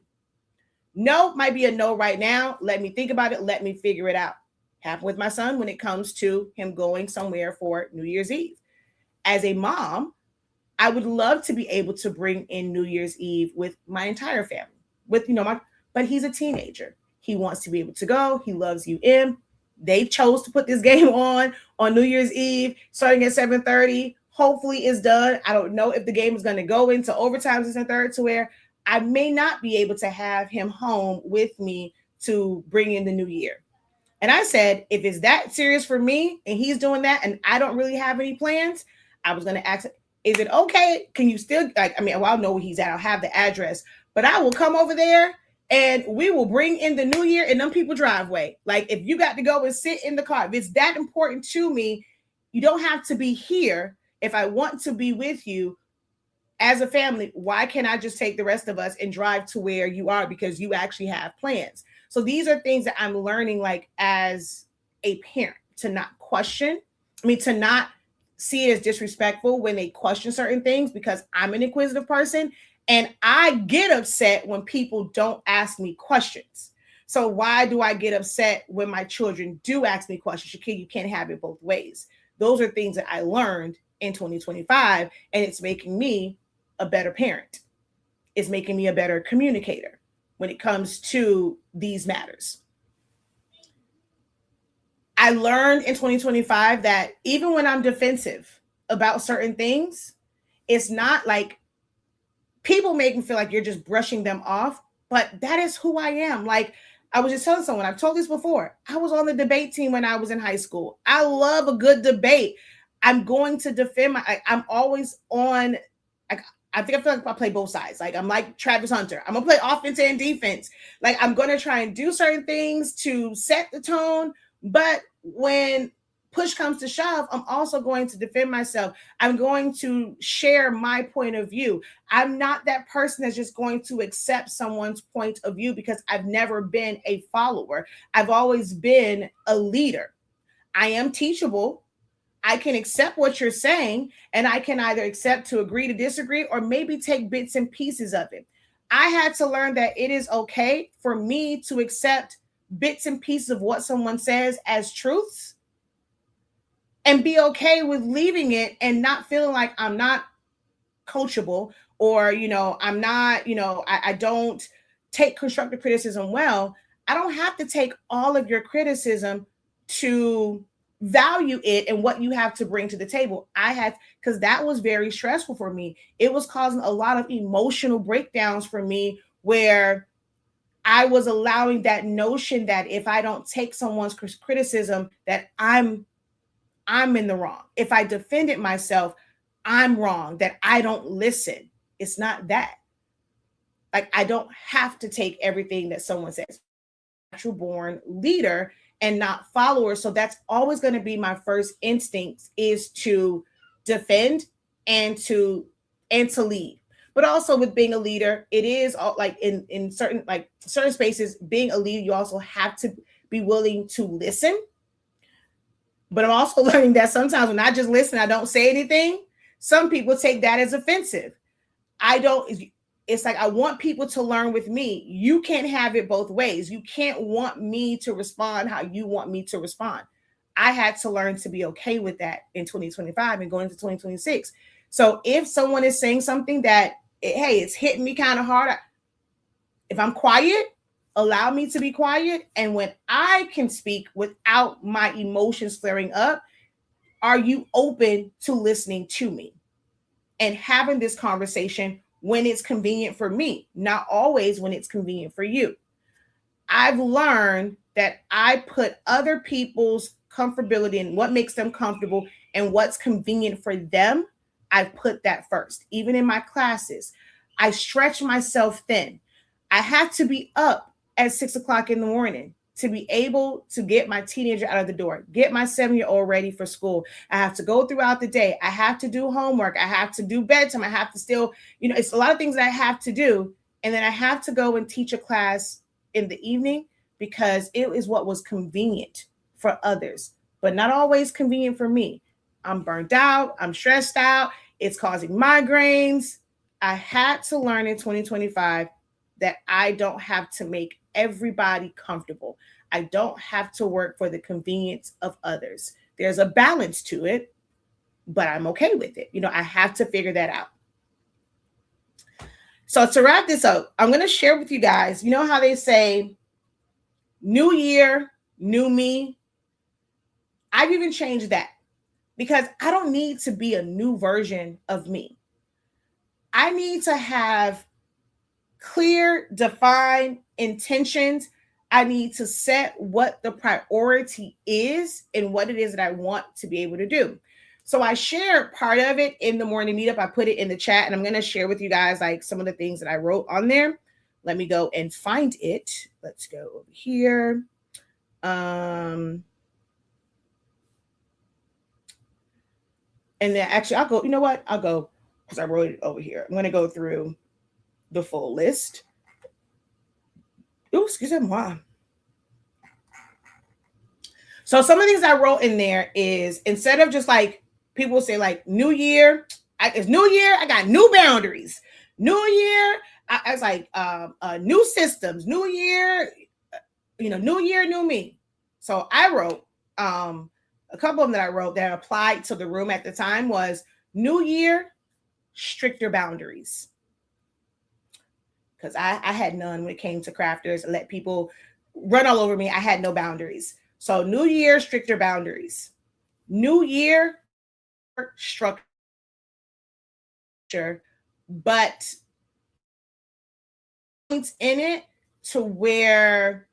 No might be a no right now. Let me think about it. Let me figure it out. Happened with my son when it comes to him going somewhere for New Year's Eve. As a mom, I would love to be able to bring in New Year's Eve with my entire family. But he's a teenager. He wants to be able to go. He loves UM. They chose to put this game on New Year's Eve, starting at 7:30. Hopefully it's done. I don't know if the game is going to go into overtime and third to where I may not be able to have him home with me to bring in the new year. And I said, if it's that serious for me and he's doing that and I don't really have any plans, I was going to ask, is it okay? Can you still, I'll know where he's at. I'll have the address, but I will come over there and we will bring in the new year in them people driveway. Like if you got to go and sit in the car, if it's that important to me, you don't have to be here. If I want to be with you as a family, why can't I just take the rest of us and drive to where you are because you actually have plans? So these are things that I'm learning, like as a parent, to not to not see it as disrespectful when they question certain things, because I'm an inquisitive person and I get upset when people don't ask me questions. So why do I get upset when my children do ask me questions? Shakeya, you can't have it both ways. Those are things that I learned in 2025, and it's making me a better parent. It's making me a better communicator when it comes to these matters. I learned in 2025 that even when I'm defensive about certain things, it's not like people make me feel like you're just brushing them off, but that is who I am. Like I was just telling someone, I've told this before, I was on the debate team when I was in high school. I love a good debate. I'm going to defend I'm always on, I feel like I play both sides. Like I'm like Travis Hunter. I'm gonna play offense and defense. Like I'm gonna try and do certain things to set the tone, but when push comes to shove, I'm also going to defend myself. I'm going to share my point of view. I'm not that person that's just going to accept someone's point of view because I've never been a follower. I've always been a leader. I am teachable. I can accept what you're saying, and I can either accept to agree to disagree or maybe take bits and pieces of it. I had to learn that it is okay for me to accept bits and pieces of what someone says as truths and be okay with leaving it and not feeling like I'm not coachable or, I'm not, I don't take constructive criticism well. I don't have to take all of your criticism to value it and what you have to bring to the table. Because that was very stressful for me. It was causing a lot of emotional breakdowns for me where I was allowing that notion that if I don't take someone's criticism, that I'm in the wrong. If I defended myself, I'm wrong, that I don't listen. It's not that. Like, I don't have to take everything that someone says. Natural born leader and not follower. So that's always going to be my first instinct, is to defend and to lead. But also with being a leader, it is like in certain spaces, being a leader, you also have to be willing to listen. But I'm also learning that sometimes when I just listen, I don't say anything. Some people take that as offensive. I don't. it's like I want people to learn with me. You can't have it both ways. You can't want me to respond how you want me to respond. I had to learn to be okay with that in 2025 and going into 2026. So if someone is saying something that, hey, it's hitting me kind of hard, if I'm quiet, allow me to be quiet. And when I can speak without my emotions flaring up, are you open to listening to me and having this conversation when it's convenient for me, not always when it's convenient for you? I've learned that I put other people's comfortability and what makes them comfortable and what's convenient for them. I put that first. Even in my classes, I stretch myself thin. I have to be up at 6 o'clock in the morning to be able to get my teenager out of the door, get my 7-year-old ready for school. I have to go throughout the day. I have to do homework. I have to do bedtime. I have to still, it's a lot of things that I have to do. And then I have to go and teach a class in the evening because it is what was convenient for others, but not always convenient for me. I'm burnt out. I'm stressed out. It's causing migraines. I had to learn in 2025 that I don't have to make everybody comfortable. I don't have to work for the convenience of others. There's a balance to it, but I'm okay with it. I have to figure that out. So to wrap this up, I'm going to share with you guys, how they say, new year, new me. I've even changed that because I don't need to be a new version of me. I need to have clear, defined intentions. I need to set what the priority is and what it is that I want to be able to do. So I shared part of it in the morning meetup. I put it in the chat, and I'm going to share with you guys like some of the things that I wrote on there. Let me go and find it. Let's go over here. And then actually I'll go, you know what? I'll go because I wrote it over here. I'm going to go through the full list. Ooh, excuse me. Wow. So some of the things I wrote in there is, instead of just like people say like new year, it's new year, I got new boundaries. New year, I was like new systems, new year, new year, new me. So I wrote a couple of them that I wrote that applied to the room at the time was new year, stricter boundaries. Because I had none when it came to crafters. I let people run all over me. I had no boundaries. So new year, stricter boundaries. New year, structure, but points in it to where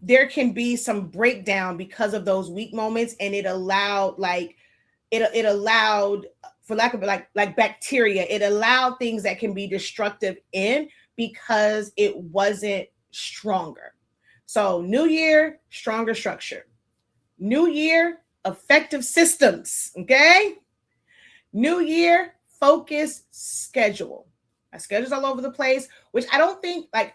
there can be some breakdown because of those weak moments, and it allowed it allowed, for lack of like bacteria, it allowed things that can be destructive in because it wasn't stronger. So new year, stronger structure. New year, effective systems. Okay. New year, focus, schedule. My schedule's all over the place, which I don't think like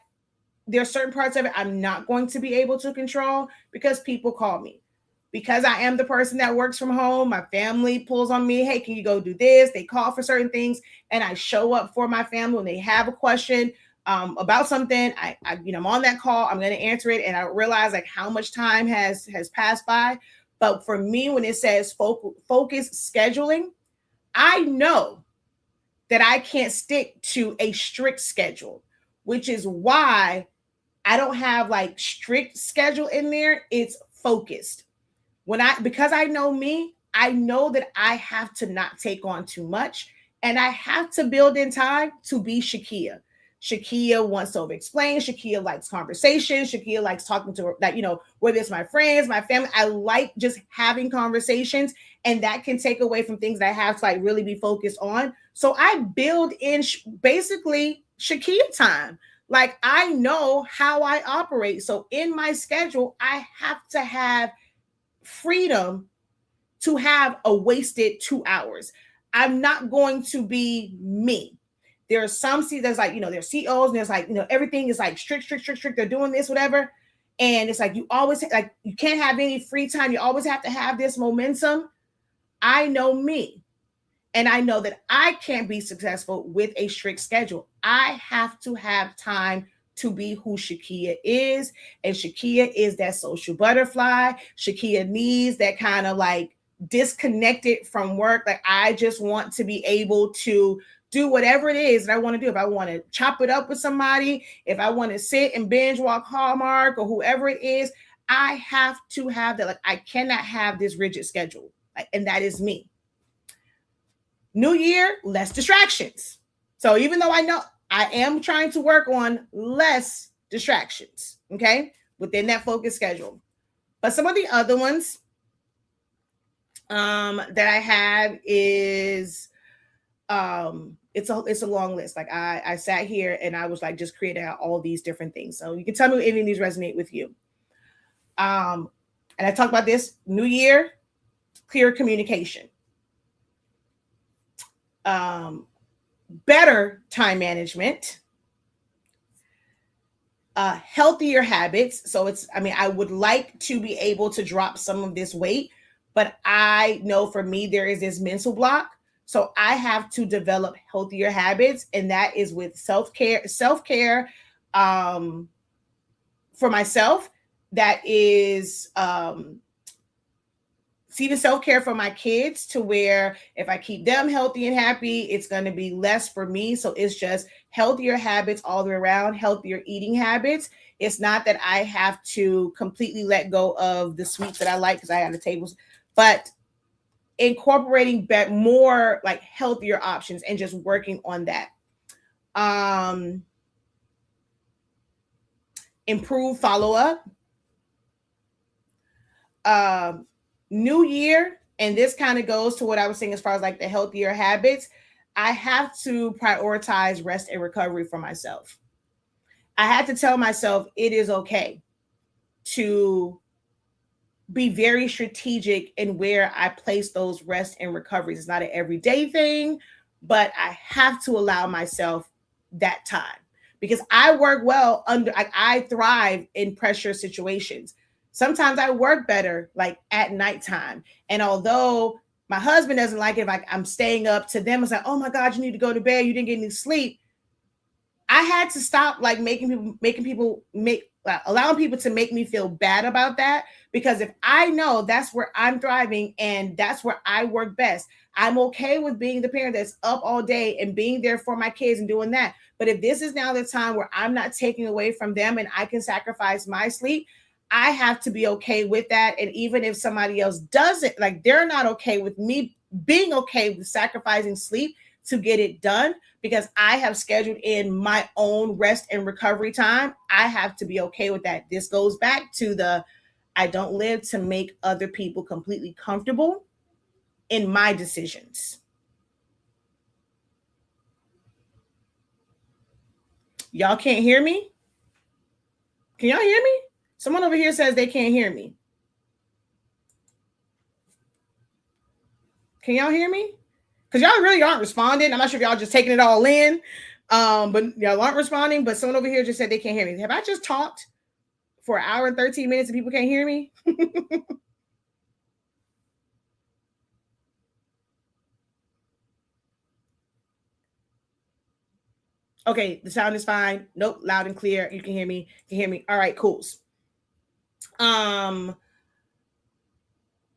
there are certain parts of it I'm not going to be able to control because people call me. Because I am the person that works from home, my family pulls on me. Hey, can you go do this? They call for certain things, and I show up for my family when they have a question about something. I'm on that call. I'm going to answer it, and I realize like how much time has passed by. But for me, when it says focus scheduling, I know that I can't stick to a strict schedule, which is why I don't have like strict schedule in there. It's focused. Because I know me, I know that I have to not take on too much, and I have to build in time to be Shakeya. Shakeya wants to over-explain. Shakeya likes conversation. Shakeya likes talking to her, that, whether it's my friends, my family, I like just having conversations, and that can take away from things that I have to like really be focused on. So I build in basically Shakeya time. Like I know how I operate. So in my schedule, I have to have freedom to have a wasted 2 hours. I'm not going to be me. There are some that's like, there's CEOs and there's like, everything is like strict. They're doing this, whatever. And it's like, you always like, you can't have any free time. You always have to have this momentum. I know me. And I know that I can't be successful with a strict schedule. I have to have time to be who Shakeya is. And Shakeya is that social butterfly. Shakeya needs that kind of like disconnected from work. Like I just want to be able to do whatever it is that I want to do. If I want to chop it up with somebody, if I want to sit and binge walk Hallmark or whoever it is, I have to have that. Like I cannot have this rigid schedule. Like, and that is me. New year, less distractions. So even though I know I am trying to work on less distractions, okay, within that focus schedule. But some of the other ones that I have is it's a long list. Like I sat here and I was like just creating out all these different things. So you can tell me if any of these resonate with you. And I talked about this new year, clear communication. Better time management, healthier habits. So I would like to be able to drop some of this weight, but I know for me, there is this mental block. So I have to develop healthier habits. And that is with self-care, for myself. That is, see the self-care for my kids to where if I keep them healthy and happy, it's going to be less for me. So it's just healthier habits all the way around, healthier eating habits. It's not that I have to completely let go of the sweets that I like because I have the tables, but incorporating more like healthier options and just working on that. Improve follow-up. New year, and this kind of goes to what I was saying as far as like the healthier habits. I have to prioritize rest and recovery for myself. I had to tell myself it is okay to be very strategic in where I place those rest and recoveries. It's not an everyday thing, but I have to allow myself that time because I work well I thrive in pressure situations. Sometimes I work better like at nighttime. And although my husband doesn't like it, if I'm staying up to them, it's like, oh my God, you need to go to bed. You didn't get any sleep. I had to stop like allowing people to make me feel bad about that. Because if I know that's where I'm thriving and that's where I work best, I'm okay with being the parent that's up all day and being there for my kids and doing that. But if this is now the time where I'm not taking away from them and I can sacrifice my sleep, I have to be okay with that. And even if somebody else doesn't, like they're not okay with me being okay with sacrificing sleep to get it done, because I have scheduled in my own rest and recovery time, I have to be okay with that. This goes back to I don't live to make other people completely comfortable in my decisions. Y'all can't hear me? Can y'all hear me? Someone over here says they can't hear me. Can y'all hear me? Because y'all really aren't responding. I'm not sure if y'all just taking it all in, but y'all aren't responding. But someone over here just said they can't hear me. Have I just talked for an hour and 13 minutes and people can't hear me? Okay, the sound is fine. Nope, loud and clear. You can hear me. You can hear me. All right, cool.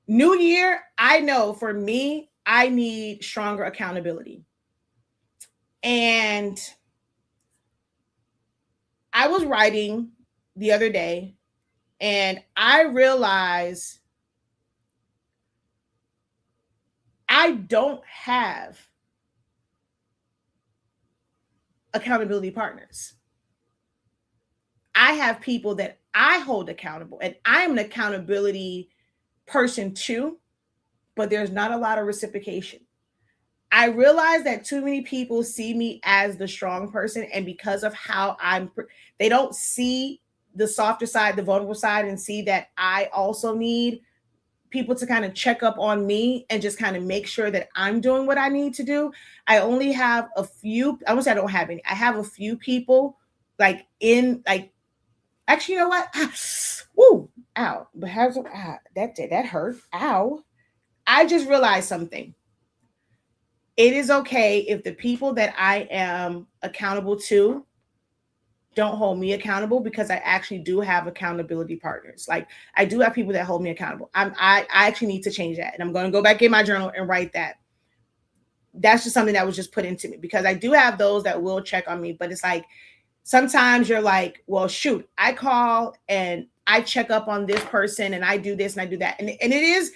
New year, I know for me, I need stronger accountability. And I was writing the other day and I realized I don't have accountability partners. I have people that I hold accountable, and I'm an accountability person too, but there's not a lot of reciprocation. I realize that too many people see me as the strong person, and because of how they don't see the softer side, the vulnerable side, and see that I also need people to kind of check up on me and just kind of make sure that I'm doing what I need to do. I only have a few, I won't say I don't have any. I have a few people actually, you know what? Woo, ow. But that hurt. Ow. I just realized something. it is okay if the people that I am accountable to don't hold me accountable, because I actually do have accountability partners. Like, I do have people that hold me accountable. I actually need to change that. And I'm going to go back in my journal and write that. That's just something that was just put into me, because I do have those that will check on me, but it's like, sometimes you're like, well, shoot, I call and I check up on this person and I do this and I do that. And it is,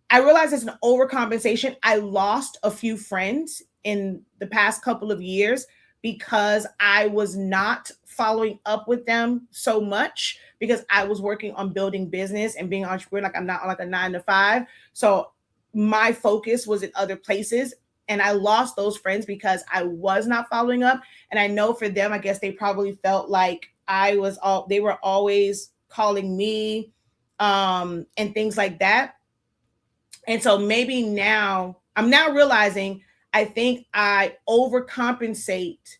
I realize it's an overcompensation. I lost a few friends in the past couple of years because I was not following up with them so much, because I was working on building business and being an entrepreneur. Like, I'm not like a 9 to 5. So my focus was in other places. And I lost those friends because I was not following up. And I know for them, I guess they probably felt like they were always calling me, and things like that. And so maybe now I'm now realizing, I think I overcompensate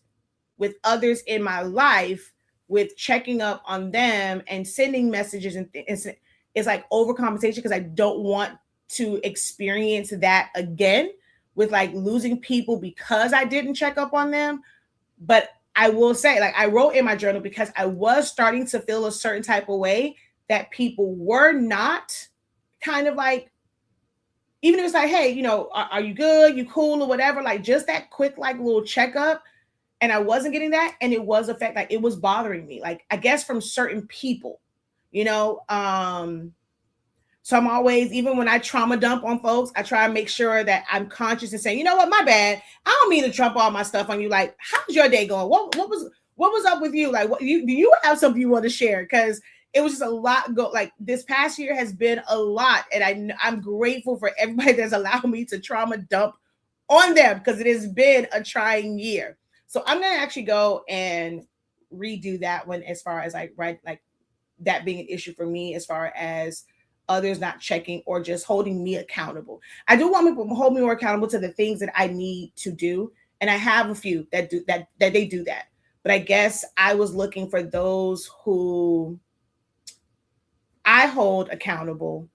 with others in my life with checking up on them and sending messages and things. It's like overcompensation, because I don't want to experience that again, with like losing people because I didn't check up on them. But I will say, like, I wrote in my journal because I was starting to feel a certain type of way that people were not kind of like, even if it's like, hey, are you good? You cool or whatever? Like, just that quick, like, little checkup. And I wasn't getting that. And it was like, it was bothering me. Like, I guess from certain people, you know. So I'm always, even when I trauma dump on folks, I try to make sure that I'm conscious and saying, you know what, my bad. I don't mean to trump all my stuff on you. Like, how's your day going? What was up with you? Like, do you have something you want to share? Because it was just a lot like, this past year has been a lot. And I'm grateful for everybody that's allowed me to trauma dump on them, because it has been a trying year. So I'm going to actually go and redo that one, as far as like, right, like that being an issue for me, as far as others not checking or just holding me accountable. I do want people to hold me more accountable to the things that I need to do. And I have a few that do that they do that. But I guess I was looking for those who I hold accountable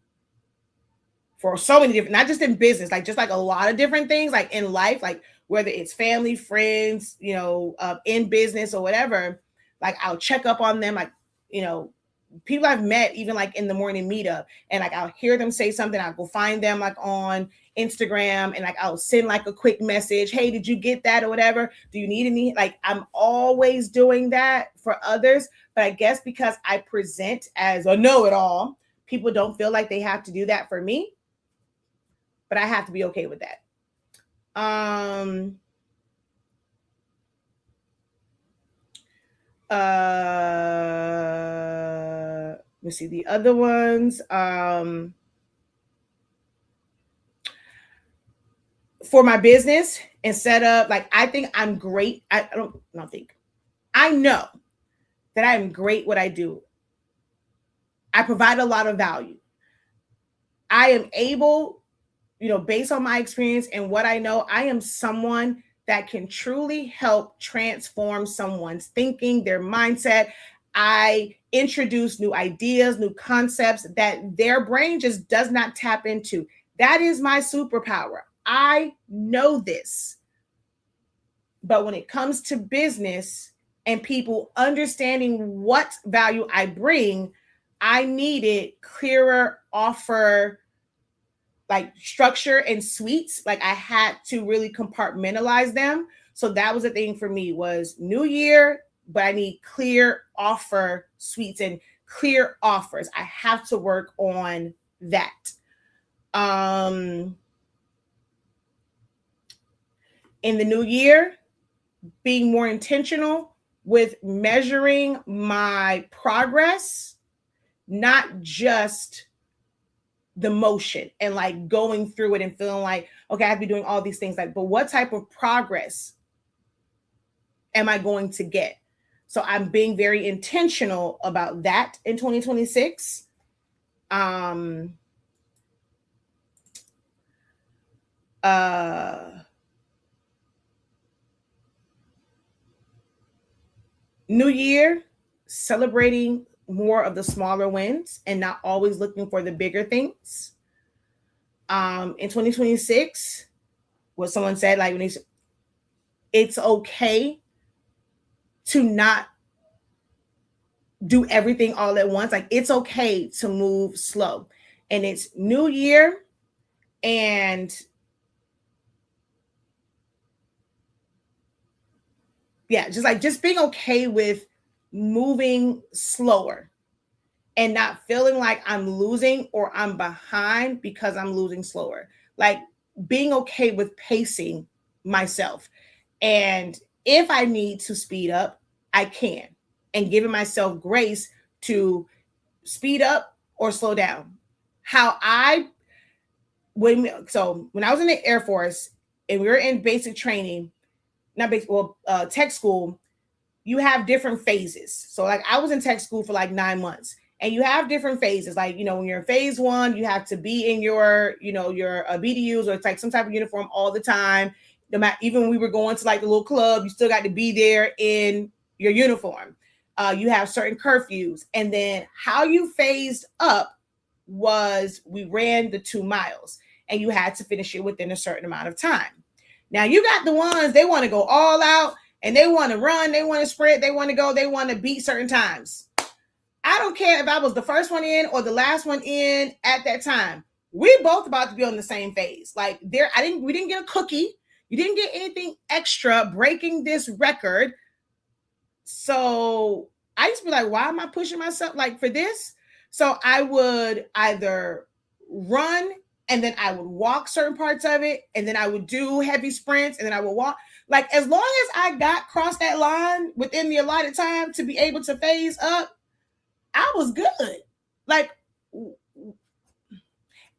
for so many different, not just in business, like just like a lot of different things, like in life, like whether it's family, friends, in business or whatever. Like, I'll check up on them, like, people I've met, even like in the morning meetup, and like I'll hear them say something, I'll go find them like on Instagram, and like I'll send like a quick message, hey, did you get that or whatever? Do you need any? Like, I'm always doing that for others. But I guess because I present as a know-it-all, people don't feel like they have to do that for me. But I have to be okay with that. Let's see the other ones. For my business and set up, like, I think I'm great. I don't think. I know that I am great what I do. I provide a lot of value. I am able, based on my experience and what I know, I am someone that can truly help transform someone's thinking, their mindset. I introduce new ideas, new concepts that their brain just does not tap into. That is my superpower. I know this. But when it comes to business and people understanding what value I bring, I needed clearer offer, like structure and suites. Like, I had to really compartmentalize them. So that was the thing for me, was new year, but I need clear offer suites and clear offers. I have to work on that. In the new year, being more intentional with measuring my progress, not just the motion and like going through it and feeling like, okay, I have to be doing all these things. Like, but what type of progress am I going to get? So I'm being very intentional about that in 2026. New year, celebrating more of the smaller wins and not always looking for the bigger things. In 2026, what someone said, like when it's okay to not do everything all at once. Like it's okay to move slow. And it's new year, and yeah, just being okay with moving slower and not feeling like I'm losing or I'm behind because I'm losing slower. Like being okay with pacing myself. And if I need to speed up, I can. And giving myself grace to speed up or slow down. How I when I was in the Air Force and we were in basic training, not basic, well, tech school, you have different phases. So like I was in tech school for like 9 months, and you have different phases. Like, when you're in phase one, you have to be in your, your BDUs, or it's like some type of uniform all the time. No matter, even when we were going to like the little club, you still got to be there in your uniform. You have certain curfews. And then how you phased up was we ran the 2 miles, and you had to finish it within a certain amount of time. Now you got the ones, they want to go all out, and they want to run, they want to sprint, they want to go, they want to beat certain times. I don't care if I was the first one in or the last one in at that time. We both about to be on the same phase. Like we didn't get a cookie. You didn't get anything extra breaking this record. So I used to be like, why am I pushing myself like for this? So I would either run, and then I would walk certain parts of it, and then I would do heavy sprints, and then I would walk. Like as long as I got crossed that line within the allotted time to be able to phase up, I was good. Like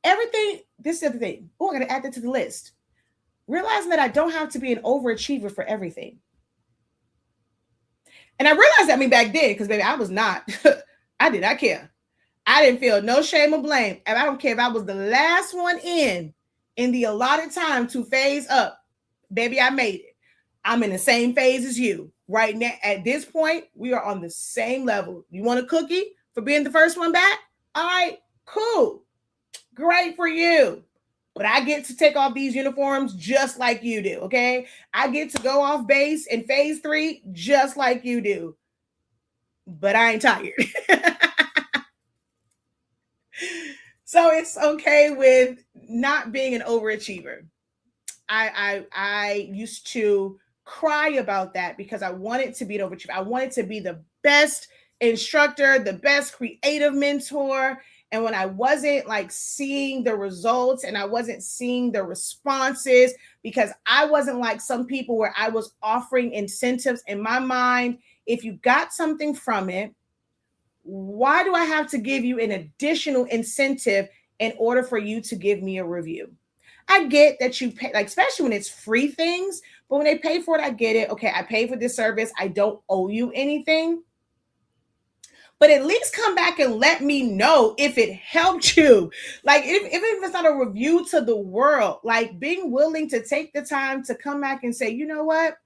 everything, this is the other thing. Oh, I gotta add that to the list. Realizing that I don't have to be an overachiever for everything. And I realized that back then, because baby, I was not. I did not care. I didn't feel no shame or blame. And I don't care if I was the last one in the allotted time to phase up. Baby, I made it. I'm in the same phase as you. Right now, at this point, we are on the same level. You want a cookie for being the first one back? All right, cool. Great for you. But I get to take off these uniforms just like you do, okay? I get to go off base in phase 3 just like you do. But I ain't tired. So it's okay with not being an overachiever. I used to cry about that because I wanted to be an overachiever. I wanted to be the best instructor, the best creative mentor. And when I wasn't like seeing the results and I wasn't seeing the responses, because I wasn't like some people where I was offering incentives in my mind. If you got something from it, why do I have to give you an additional incentive in order for you to give me a review? I get that you pay, like, especially when it's free things, but when they pay for it, I get it. Okay, I pay for this service. I don't owe you anything. But at least come back and let me know if it helped you. Like, if it's not a review to the world, like being willing to take the time to come back and say, you know what?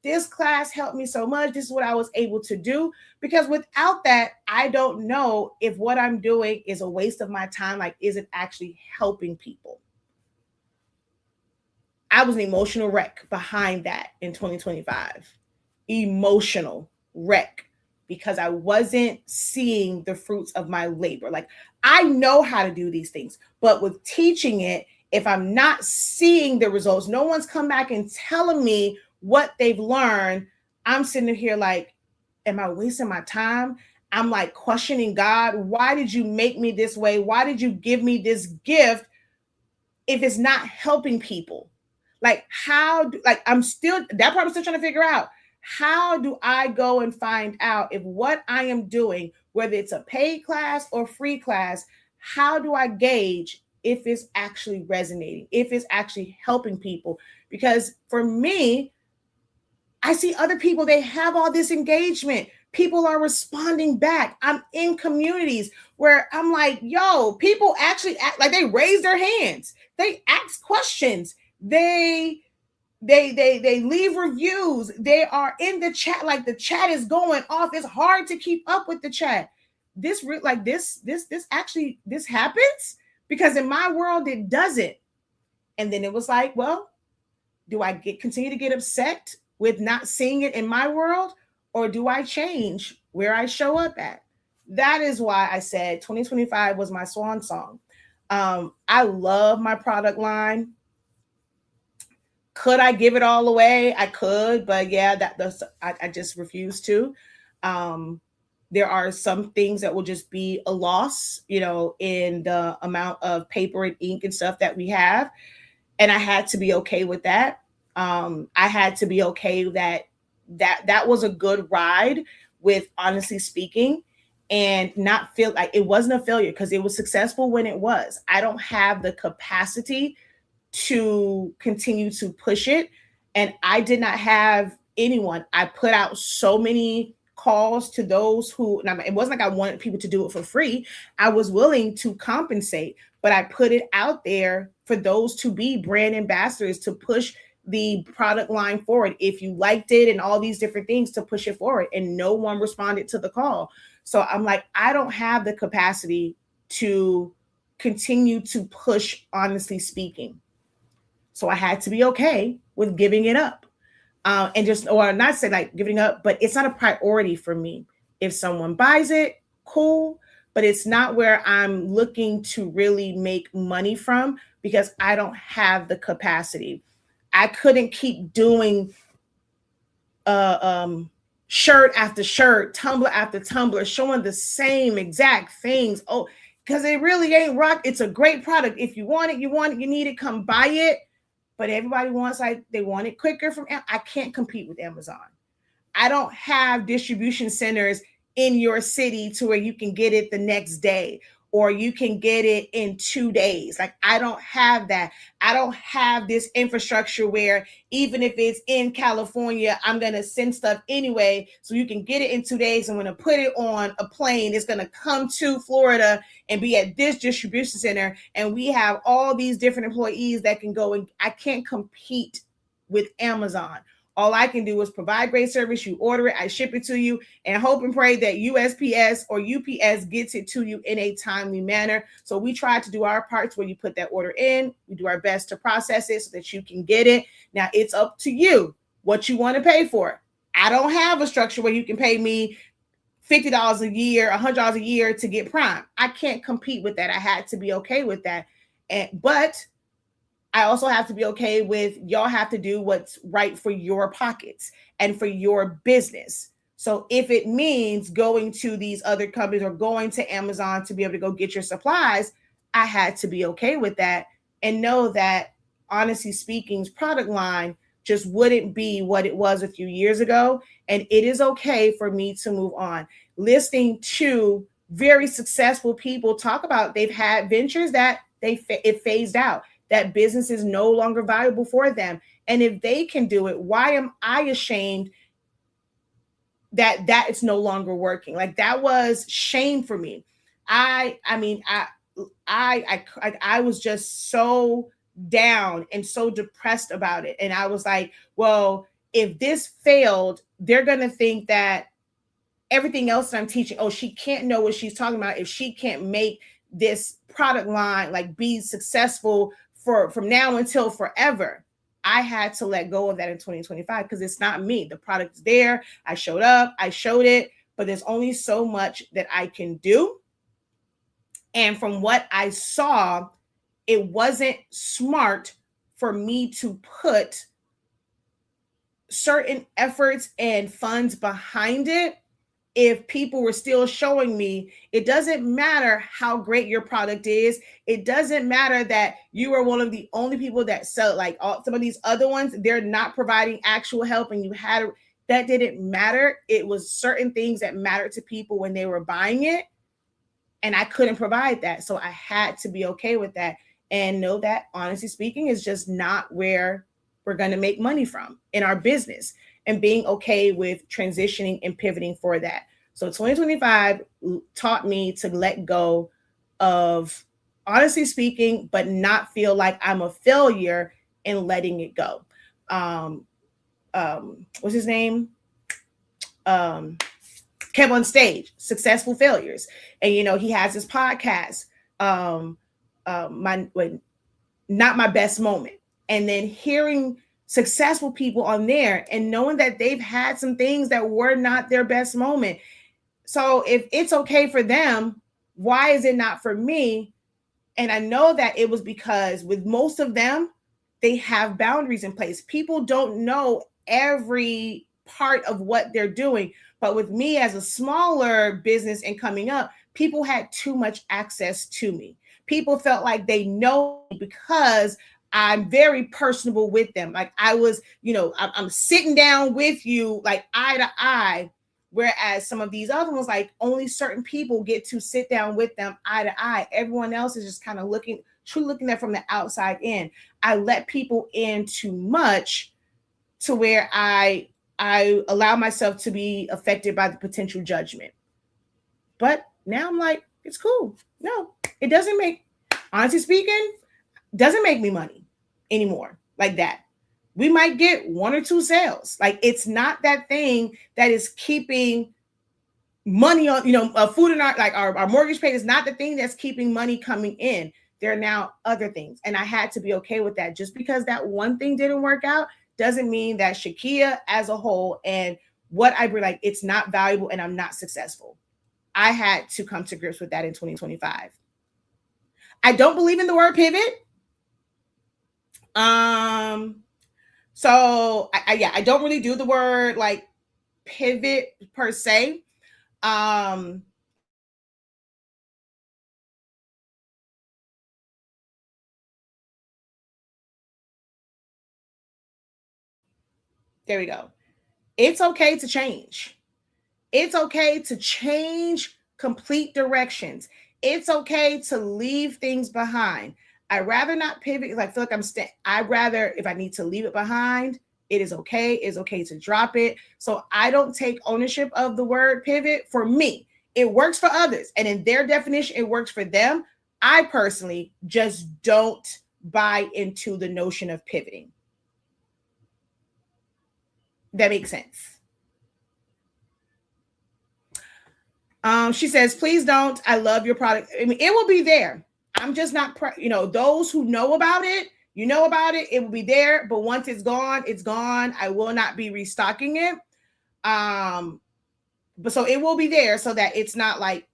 This class helped me so much. This is what I was able to do. Because without that, I don't know if what I'm doing is a waste of my time. Like, is it actually helping people? I was an emotional wreck behind that in 2025. Emotional wreck because I wasn't seeing the fruits of my labor. Like, I know how to do these things, but with teaching it, if I'm not seeing the results, no one's come back and telling me what they've learned, I'm sitting here like, am I wasting my time? I'm like questioning God. Why did you make me this way? Why did you give me this gift if it's not helping people? Like, I'm still, that part I'm still trying to figure out. How do I go and find out if what I am doing, whether it's a paid class or free class, how do I gauge if it's actually resonating, if it's actually helping people? Because for me, I see other people, they have all this engagement. People are responding back. I'm in communities where I'm like, yo, people actually act like they raise their hands. They ask questions. They leave reviews. They are in the chat. Like the chat is going off. It's hard to keep up with the chat. This happens, because in my world it doesn't. And then it was like, well, Do I continue to get upset with not seeing it in my world, or do I change where I show up at? That is why I said 2025 was my swan song. I love my product line. Could I give it all away? I could, but yeah, I just refuse to. Um, there are some things that will just be a loss, in the amount of paper and ink and stuff that we have, and I had to be okay with that. I had to be okay that was a good ride with honestly speaking, and not feel like it wasn't a failure because it was successful when it was. I don't have the capacity to continue to push it. And I did not have anyone. I put out so many calls to those who, and it wasn't like I wanted people to do it for free. I was willing to compensate, but I put it out there for those to be brand ambassadors to push the product line forward. If you liked it and all these different things, to push it forward, and no one responded to the call. So I'm like, I don't have the capacity to continue to push, honestly speaking. So I had to be okay with giving it up. And just, or not say like giving up, but it's not a priority for me. If someone buys it, cool, but it's not where I'm looking to really make money from, because I don't have the capacity. I couldn't keep doing shirt after shirt, tumbler after tumbler, showing the same exact things. Oh, because it really ain't rock. It's a great product. If you want it, you want it, you need it, come buy it. But everybody wants, like, they want it quicker from, I can't compete with Amazon. I don't have distribution centers in your city to where you can get it the next day, or you can get it in 2 days. Like, I don't have that. I don't have this infrastructure where even if it's in California, I'm going to send stuff anyway, so you can get it in 2 days. I'm going to put it on a plane. It's going to come to Florida and be at this distribution center. And we have all these different employees that can go, and I can't compete with Amazon. All I can do is provide great service. You order it, I ship it to you, and hope and pray that USPS or UPS gets it to you in a timely manner. So we try to do our parts where you put that order in. We do our best to process it so that you can get it. Now, it's up to you what you want to pay for it. I don't have a structure where you can pay me $50 a year, $100 a year to get Prime. I can't compete with that. I had to be okay with that. But I also have to be okay with, y'all have to do what's right for your pockets and for your business. So if it means going to these other companies or going to Amazon to be able to go get your supplies, I had to be okay with that and know that, honestly speaking's product line just wouldn't be what it was a few years ago. And it is okay for me to move on. Listening to very successful people talk about they've had ventures that it phased out, that business is no longer valuable for them. And if they can do it, why am I ashamed that it's no longer working? Like, that was shame for me. I was just so down and so depressed about it. And I was like, well, if this failed, they're going to think that everything else that I'm teaching, oh, she can't know what she's talking about if she can't make this product line like be successful from now until forever. I had to let go of that in 2025 because it's not me. The product's there. I showed up, I showed it, but there's only so much that I can do. And from what I saw, it wasn't smart for me to put certain efforts and funds behind it if people were still showing me it doesn't matter how great your product is. It doesn't matter that you are one of the only people that sell, like some of these other ones, they're not providing actual help, and that didn't matter. It was certain things that mattered to people when they were buying it, and I couldn't provide that. So I had to be okay with that and know that, honestly speaking, is just not where we're going to make money from in our business, and being okay with transitioning and pivoting for that. So 2025 taught me to let go of, honestly speaking, but not feel like I'm a failure in letting it go. What's his name? Kev on Stage, Successful Failures. And, he has his podcast, Not My Best Moment. And then hearing successful people on there and knowing that they've had some things that were not their best moment. So if it's okay for them, why is it not for me? And I know that it was because with most of them, they have boundaries in place. People don't know every part of what they're doing. But with me as a smaller business and coming up, people had too much access to me. People felt like they know me because I'm very personable with them. Like I was, I'm sitting down with you like eye to eye. Whereas some of these other ones, like only certain people get to sit down with them eye to eye. Everyone else is just kind of truly looking at from the outside in. I let people in too much to where I allow myself to be affected by the potential judgment. But now I'm like, it's cool. No, it doesn't honestly speaking, doesn't make me money anymore like that. We might get 1 or 2 sales. Like it's not that thing that is keeping money on, food in our mortgage paid is not the thing that's keeping money coming in. There are now other things. And I had to be okay with that. Just because that one thing didn't work out doesn't mean that Shakeya as a whole and what I bring, like it's not valuable and I'm not successful. I had to come to grips with that in 2025. I don't believe in the word pivot. So I don't really do the word like pivot per se. There we go. It's okay to change. It's okay to change complete directions. It's okay to leave things behind. I'd rather not pivot because I feel like I'd rather, if I need to leave it behind, it is okay. It's okay to drop it. So I don't take ownership of the word pivot. For me, it works for others. And in their definition, it works for them. I personally just don't buy into the notion of pivoting. That makes sense. She says, please don't. I love your product. I mean, it will be there. I'm just not, those who know about it, it will be there. But once it's gone, it's gone. I will not be restocking it. But so it will be there so that it's not like,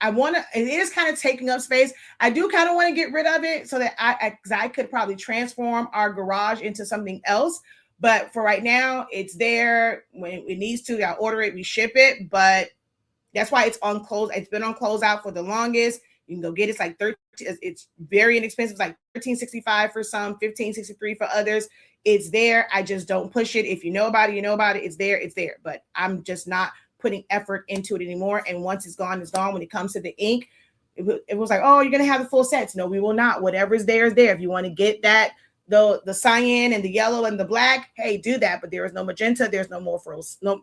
it is kind of taking up space. I do kind of want to get rid of it so that I could probably transform our garage into something else. But for right now, it's there. When it needs to, I order it, we ship it. But that's why it's on close. It's been on closeout for the longest. You can go get it. It's like 13. It's very inexpensive. It's like $13.65 for some, $15.63 for others. It's there. I just don't push it. If you know about it, you know about it. It's there. It's there. But I'm just not putting effort into it anymore. And once it's gone, it's gone. When it comes to the ink, it was like, oh, you're gonna have the full sets. No, we will not. Whatever is there is there. If you want to get that, the cyan and the yellow and the black, hey, do that. But there is no magenta. There's no more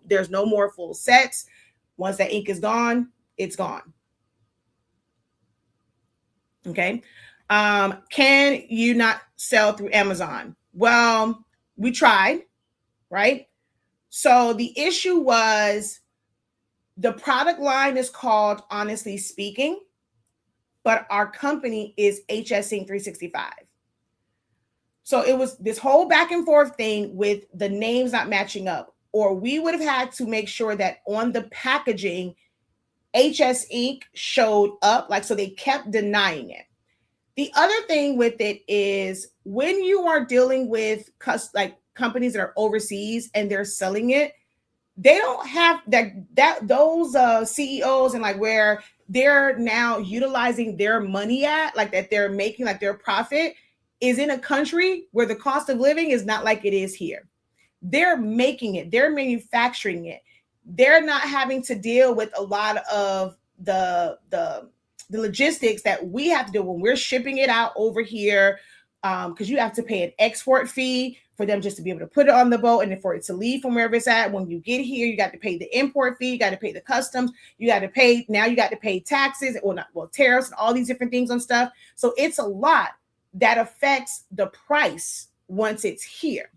there's no more full sets. Once that ink is gone, it's gone. Okay. Can you not sell through Amazon? Well, we tried, right? So the issue was the product line is called Honestly Speaking, but our company is HS Ink 365. So it was this whole back and forth thing with the names not matching up, or we would have had to make sure that on the packaging, HS Ink showed up, like, so they kept denying it. The other thing with it is when you are dealing with like companies that are overseas and they're selling it, they don't have those CEOs and like where they're now utilizing their money at, like that they're making like their profit is in a country where the cost of living is not like it is here. They're making it, they're manufacturing it. They're not having to deal with a lot of the logistics that we have to do when we're shipping it out over here, because you have to pay an export fee for them just to be able to put it on the boat and for it to leave from wherever it's at. When you get here, you got to pay the import fee, you got to pay the customs, you got to pay taxes, tariffs and all these different things on stuff. So it's a lot that affects the price once it's here.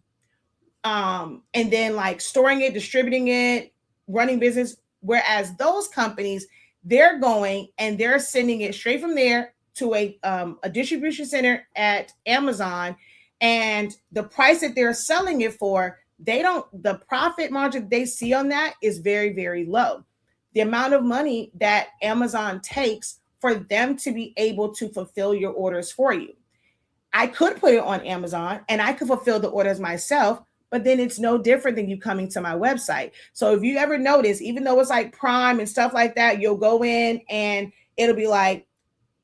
And then like storing it, distributing it, running business. Whereas those companies, they're going and they're sending it straight from there to a distribution center at Amazon. And the price that they're selling it for, the profit margin they see on that is very, very low. The amount of money that Amazon takes for them to be able to fulfill your orders for you. I could put it on Amazon and I could fulfill the orders myself, but then it's no different than you coming to my website. So if you ever notice, even though it's like Prime and stuff like that, you'll go in and it'll be like,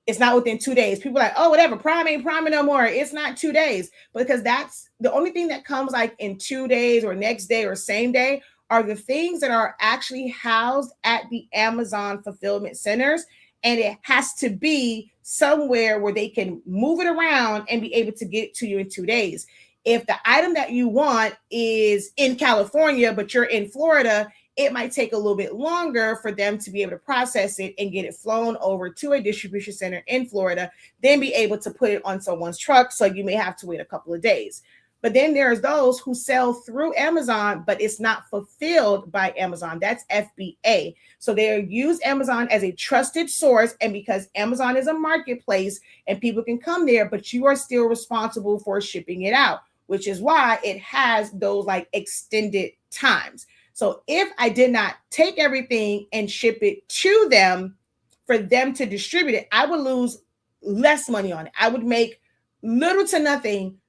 it's not within 2 days. People are like, oh, whatever, Prime ain't Prime no more. It's not 2 days. Because that's the only thing that comes like in 2 days or next day or same day are the things that are actually housed at the Amazon fulfillment centers. And it has to be somewhere where they can move it around and be able to get it to you in 2 days. If the item that you want is in California, but you're in Florida, it might take a little bit longer for them to be able to process it and get it flown over to a distribution center in Florida, then be able to put it on someone's truck. So you may have to wait a couple of days. But then there's those who sell through Amazon, but it's not fulfilled by Amazon. That's FBA. So they use Amazon as a trusted source. And because Amazon is a marketplace and people can come there, but you are still responsible for shipping it out, which is why it has those like extended times. So if I did not take everything and ship it to them for them to distribute it, I would lose less money on it. I would make little to nothing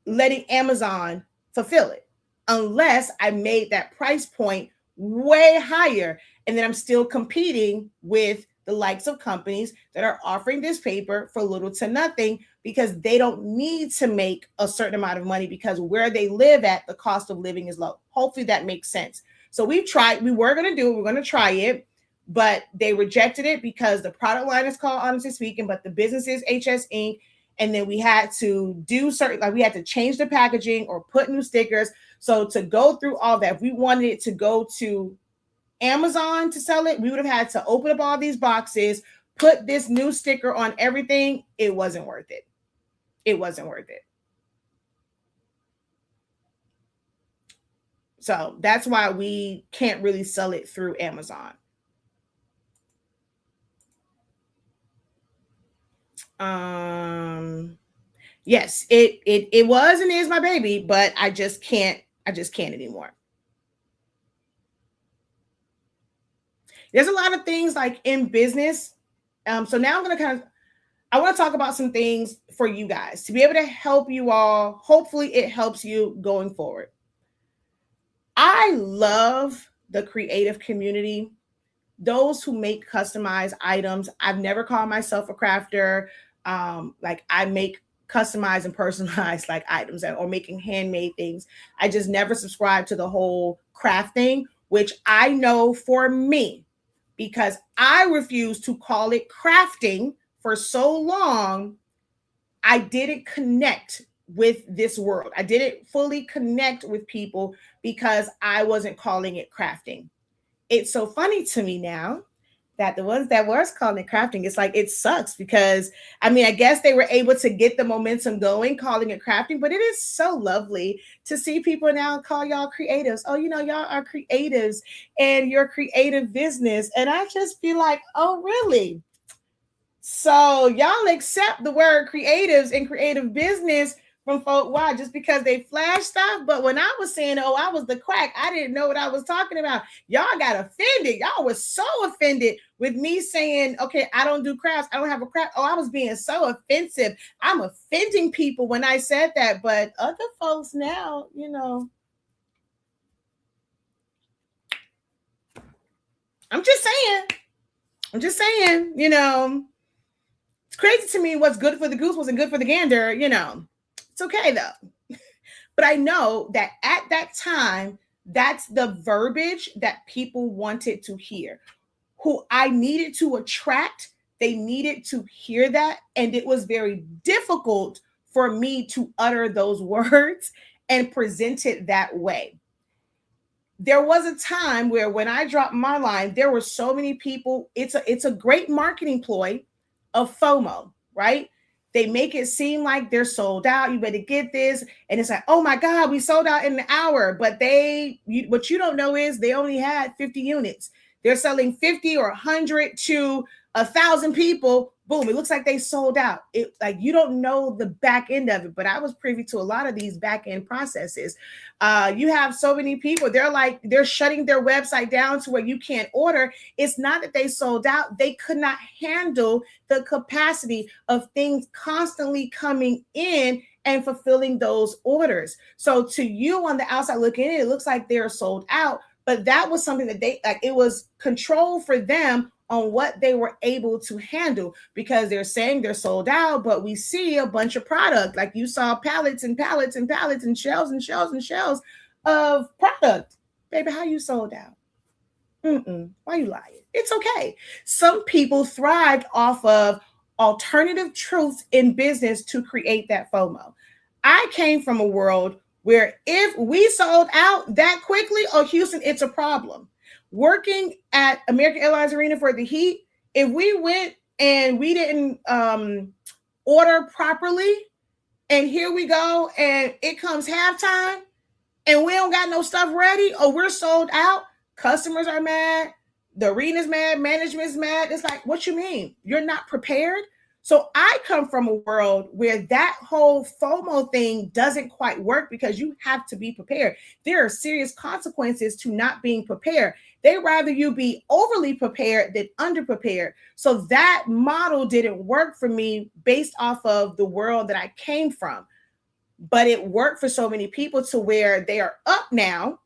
letting Amazon fulfill it, unless I made that price point way higher. And then I'm still competing with the likes of companies that are offering this paper for little to nothing because they don't need to make a certain amount of money because where they live at, the cost of living is low. Hopefully that makes sense. So we were going to do it. We're going to try it, but they rejected it because the product line is called Honestly Speaking, but the business is HS Inc. And then we had to do we had to change the packaging or put new stickers. So to go through all that, if we wanted it to go to Amazon to sell it, we would have had to open up all these boxes, put this new sticker on everything. It wasn't worth it. It wasn't worth it. So that's why we can't really sell it through Amazon. Yes, it was and is my baby, but I just can't anymore. There's a lot of things like in business. So now I'm going to I want to talk about some things for you guys to be able to help you all. Hopefully it helps you going forward. I love the creative community, those who make customized items. I've never called myself a crafter. Like I make customized and personalized like items or making handmade things. I just never subscribed to the whole craft thing, which I know for me, because I refused to call it crafting for so long, I didn't connect with this world. I didn't fully connect with people because I wasn't calling it crafting. It's so funny to me now that the ones that was calling it crafting, it's like, it sucks because, I mean, I guess they were able to get the momentum going, calling it crafting, but it is so lovely to see people now call y'all creatives. Oh, y'all are creatives and your creative business. And I just be like, oh, really? So y'all accept the word creatives and creative business from folk. Why? Just because they flash stuff. But when I was saying, oh, I was the quack, I didn't know what I was talking about. Y'all got offended. Y'all was so offended with me saying, okay, I don't do crafts. I don't have a craft. Oh, I was being so offensive. I'm offending people when I said that. But other folks now, I'm just saying, it's crazy to me what's good for the goose wasn't good for the gander, It's okay though. But I know that at that time, that's the verbiage that people wanted to hear. Who I needed to attract, they needed to hear that. And it was very difficult for me to utter those words and present it that way. There was a time where when I dropped my line, there were so many people. It's a great marketing ploy of FOMO, right? They make it seem like they're sold out. You better get this. And it's like, oh my God, we sold out in an hour. But what you don't know is they only had 50 units. They're selling 50 or 100 to 1,000 people, boom, it looks like they sold out. It like you don't know the back end of it, but I was privy to a lot of these back end processes. You have so many people, they're shutting their website down to where you can't order. It's not that they sold out, they could not handle the capacity of things constantly coming in and fulfilling those orders. So to you on the outside looking in, it looks like they're sold out, but that was something that they like, it was control for them on what they were able to handle, because they're saying they're sold out, but we see a bunch of product. Like you saw pallets and pallets and pallets and shelves and shelves and shelves of product. Baby, how you sold out? Why you lying? It's okay. Some people thrived off of alternative truths in business to create that FOMO. I came from a world where if we sold out that quickly, oh, Houston, it's a problem. Working at American Airlines Arena for the Heat, if we went and we didn't order properly, and here we go, and it comes halftime, and we don't got no stuff ready, or we're sold out, customers are mad, the arena's mad, management's mad. It's like, what you mean? You're not prepared? So I come from a world where that whole FOMO thing doesn't quite work, because you have to be prepared. There are serious consequences to not being prepared. They rather you be overly prepared than underprepared. So that model didn't work for me based off of the world that I came from. But it worked for so many people to where they are up now.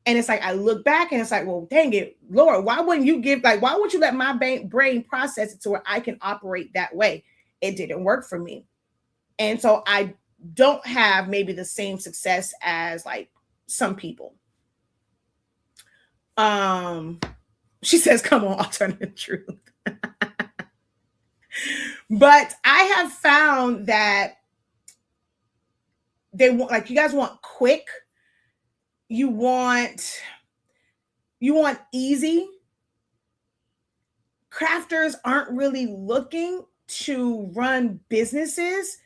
And it's like, I look back and it's like, well, dang it, Lord, why wouldn't you let my brain process it to where I can operate that way? It didn't work for me. And so I don't have maybe the same success as like some people. She says, come on, alternative truth. But I have found that they want, like, you guys want quick. You want easy. Crafters aren't really looking to run businesses.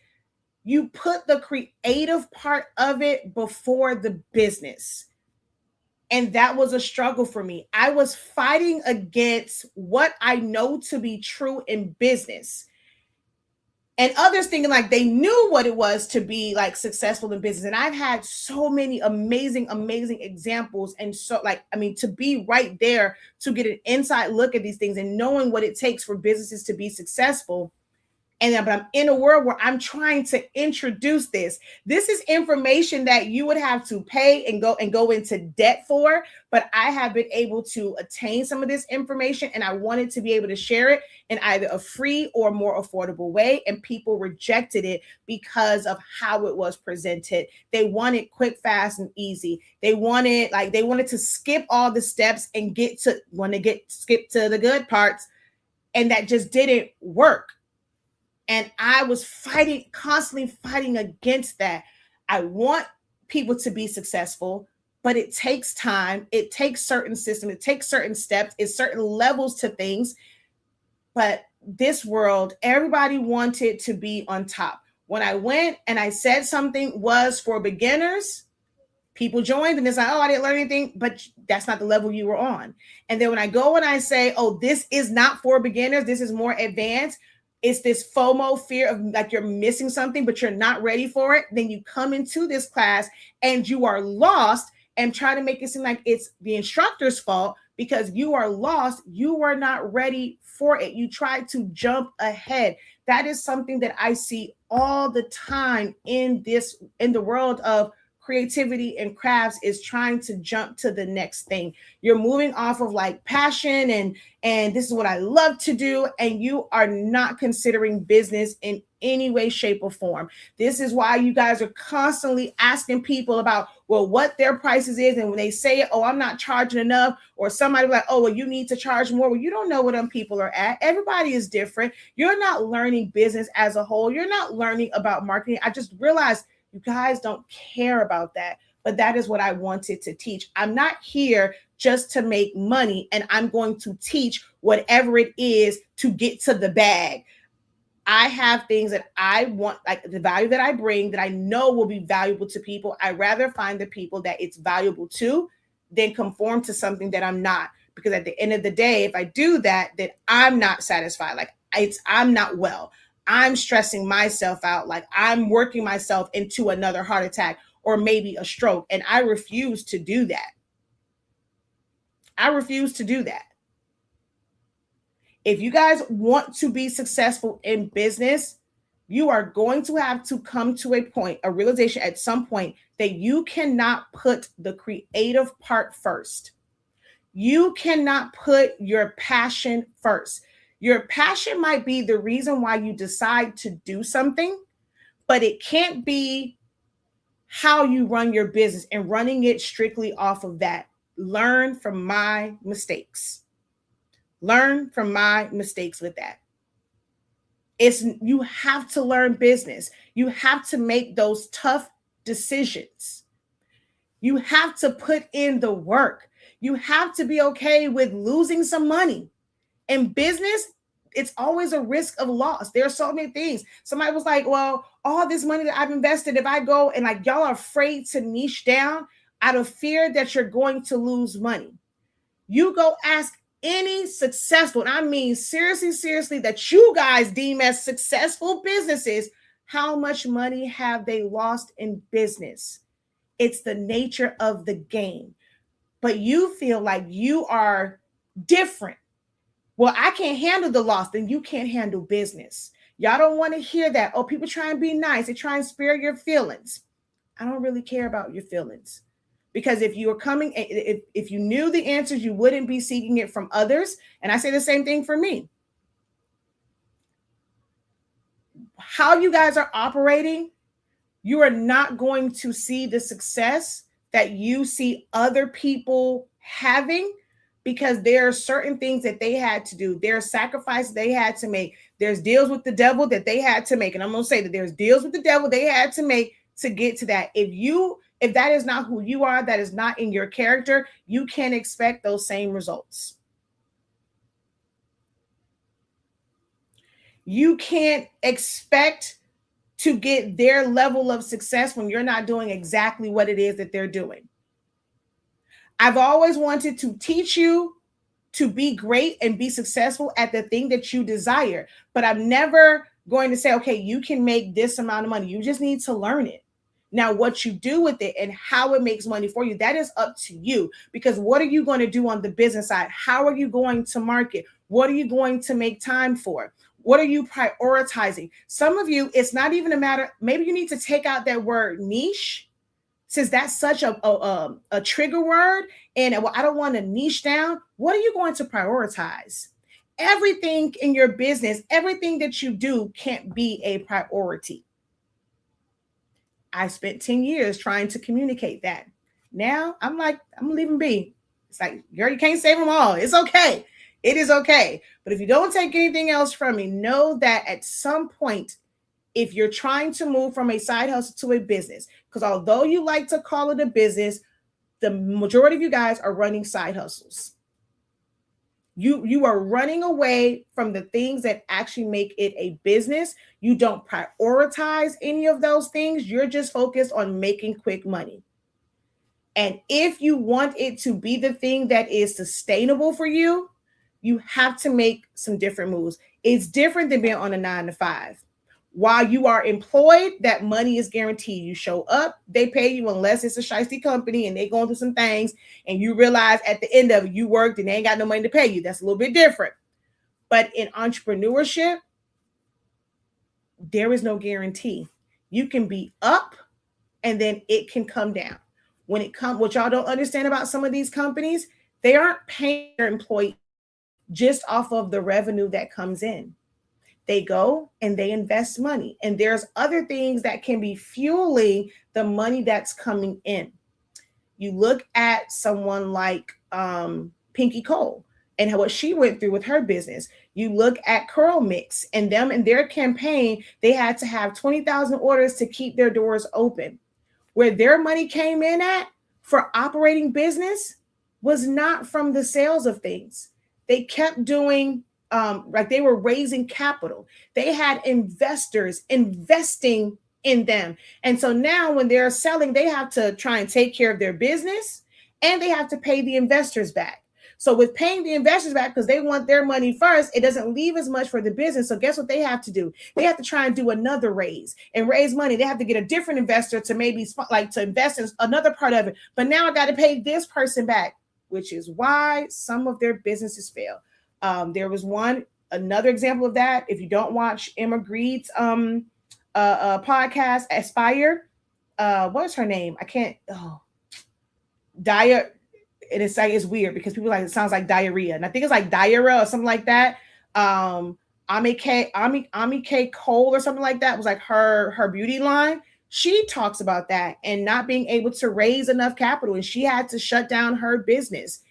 You put the creative part of it before the business. And that was a struggle for me. I was fighting against what I know to be true in business. And others thinking like they knew what it was to be like successful in business. And I've had so many amazing examples. And so to be right there to get an inside look at these things and knowing what it takes for businesses to be successful. But I'm in a world where I'm trying to introduce this. This is information that you would have to pay and go into debt for. But I have been able to attain some of this information, and I wanted to be able to share it in either a free or more affordable way. And people rejected it because of how it was presented. They wanted quick, fast, and easy. They wanted to skip all the steps and skip to the good parts. And that just didn't work. And I was constantly fighting against that. I want people to be successful, but it takes time. It takes certain systems. It takes certain steps. It's certain levels to things. But this world, everybody wanted to be on top. When I went and I said something was for beginners, people joined and it's like, oh, I didn't learn anything, but that's not the level you were on. And then when I go and I say, oh, this is not for beginners, this is more advanced, it's this FOMO, fear of like you're missing something, but you're not ready for it. Then you come into this class and you are lost and try to make it seem like it's the instructor's fault because you are lost. You are not ready for it. You try to jump ahead. That is something that I see all the time in the world of creativity and crafts, is trying to jump to the next thing. You're moving off of like passion and this is what I love to do, and you are not considering business in any way, shape, or form. This is why you guys are constantly asking people about, well, what their prices is, and when they say, oh, I'm not charging enough, or somebody like, oh, well, you need to charge more. Well, you don't know where them people are at. Everybody is different. You're not learning business as a whole. You're not learning about marketing. I just realized you guys don't care about that, but that is what I wanted to teach. I'm not here just to make money, and I'm going to teach whatever it is to get to the bag. I have things that I want, like the value that I bring that I know will be valuable to people. I rather find the people that it's valuable to than conform to something that I'm not. Because at the end of the day, if I do that, then I'm not satisfied. Like I'm not well. I'm stressing myself out. Like I'm working myself into another heart attack or maybe a stroke. And I refuse to do that. I refuse to do that. If you guys want to be successful in business, you are going to have to come to a point, a realization at some point that you cannot put the creative part first. You cannot put your passion first. Your passion might be the reason why you decide to do something, but it can't be how you run your business and running it strictly off of that. Learn from my mistakes. Learn from my mistakes with that. You have to learn business. You have to make those tough decisions. You have to put in the work. You have to be okay with losing some money. In business, it's always a risk of loss. There are so many things. Somebody was like, well, all this money that I've invested, if I go and like y'all are afraid to niche down out of fear that you're going to lose money. You go ask any successful, and I mean seriously, that you guys deem as successful businesses, how much money have they lost in business? It's the nature of the game. But you feel like you are different. Well, I can't handle the loss, then you can't handle business. Y'all don't want to hear that. Oh, people try and be nice. They try and spare your feelings. I don't really care about your feelings. Because if you were coming, if you knew the answers, you wouldn't be seeking it from others. And I say the same thing for me. How you guys are operating, you are not going to see the success that you see other people having, because there are certain things that they had to do. There are sacrifices they had to make. There's deals with the devil that they had to make. And I'm going to say that there's deals with the devil they had to make to get to that. If that is not who you are, that is not in your character, you can't expect those same results. You can't expect to get their level of success when you're not doing exactly what it is that they're doing. I've always wanted to teach you to be great and be successful at the thing that you desire, but I'm never going to say, okay, you can make this amount of money. You just need to learn it. Now, what you do with it and how it makes money for you, that is up to you. Because what are you going to do on the business side? How are you going to market? What are you going to make time for? What are you prioritizing? Some of you, it's not even a matter, maybe you need to take out that word niche, since that's such a trigger word, and well, I don't want to niche down. What are you going to prioritize? Everything in your business, everything that you do can't be a priority. I spent 10 years trying to communicate that. Now I'm like, I'm gonna leave them be. It's like, girl, you can't save them all. It's okay. It is okay. But if you don't take anything else from me, know that at some point, if you're trying to move from a side hustle to a business, because although you like to call it a business, the majority of you guys are running side hustles. You are running away from the things that actually make it a business. You don't prioritize any of those things. You're just focused on making quick money. And if you want it to be the thing that is sustainable for you, you have to make some different moves. It's different than being on a 9-to-5. While you are employed, that money is guaranteed. You show up, they pay you, unless it's a shiesty company and they going through some things and you realize at the end of it, you worked and they ain't got no money to pay you. That's a little bit different. But in entrepreneurship, there is no guarantee. You can be up and then it can come down. What y'all don't understand about some of these companies, they aren't paying their employees just off of the revenue that comes in. They go and they invest money. And there's other things that can be fueling the money that's coming in. You look at someone like Pinky Cole and what she went through with her business. You look at Curl Mix and them and their campaign, they had to have 20,000 orders to keep their doors open. Where their money came in at for operating business was not from the sales of things. They kept doing like they were raising capital. They had investors investing in them. And so now when they're selling, they have to try and take care of their business and they have to pay the investors back. So with paying the investors back because they want their money first, it doesn't leave as much for the business. So guess what they have to do? They have to try and do another raise and raise money. They have to get a different investor to maybe like to invest in another part of it. But now I got to pay this person back, which is why some of their businesses fail. There was another example of that. If you don't watch Emma Greed's podcast, Aspire, what is her name? I can't. Oh, Dia. And it's like it's weird because people like it sounds like diarrhea, and I think it's like diarrhea or something like that. Ami K Cole or something like that was like her beauty line. She talks about that and not being able to raise enough capital, and she had to shut down her business.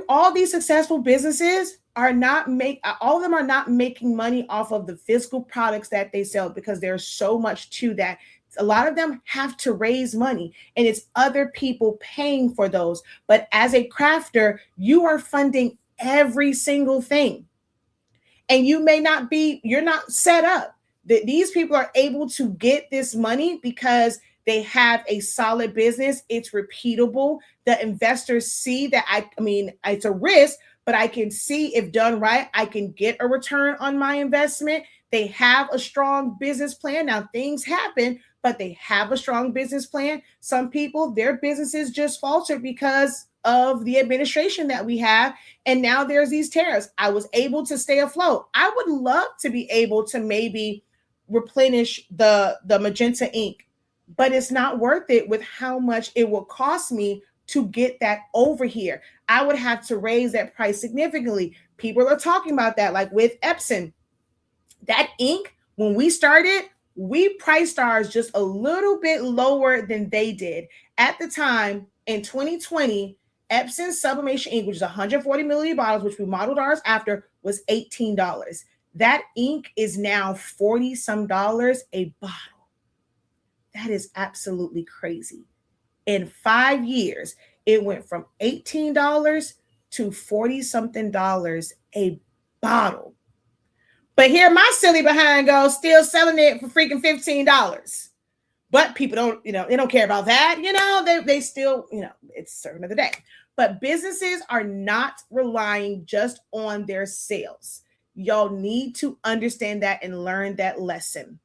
All these successful businesses all of them are not making money off of the physical products that they sell because there's so much to that. A lot of them have to raise money and it's other people paying for those. But as a crafter, you are funding every single thing. And you're not set up. These people are able to get this money because they have a solid business. It's repeatable. The investors see that it's a risk, but I can see if done right, I can get a return on my investment. They have a strong business plan. Now things happen, but they have a strong business plan. Some people, their businesses just faltered because of the administration that we have. And now there's these tariffs. I was able to stay afloat. I would love to be able to maybe replenish the magenta ink, but it's not worth it with how much it will cost me to get that over here. I would have to raise that price significantly. People are talking about that, like with Epson. That ink, when we started, we priced ours just a little bit lower than they did. At the time, in 2020, Epson sublimation ink, which is 140 milliliter bottles, which we modeled ours after, was $18. That ink is now 40 some dollars a bottle. That is absolutely crazy. In 5 years, it went from $18 to 40 something dollars a bottle. But here my silly behind goes, still selling it for freaking $15. But people don't, they don't care about that. They still, it's certain of the day. But businesses are not relying just on their sales. Y'all need to understand that and learn that lesson.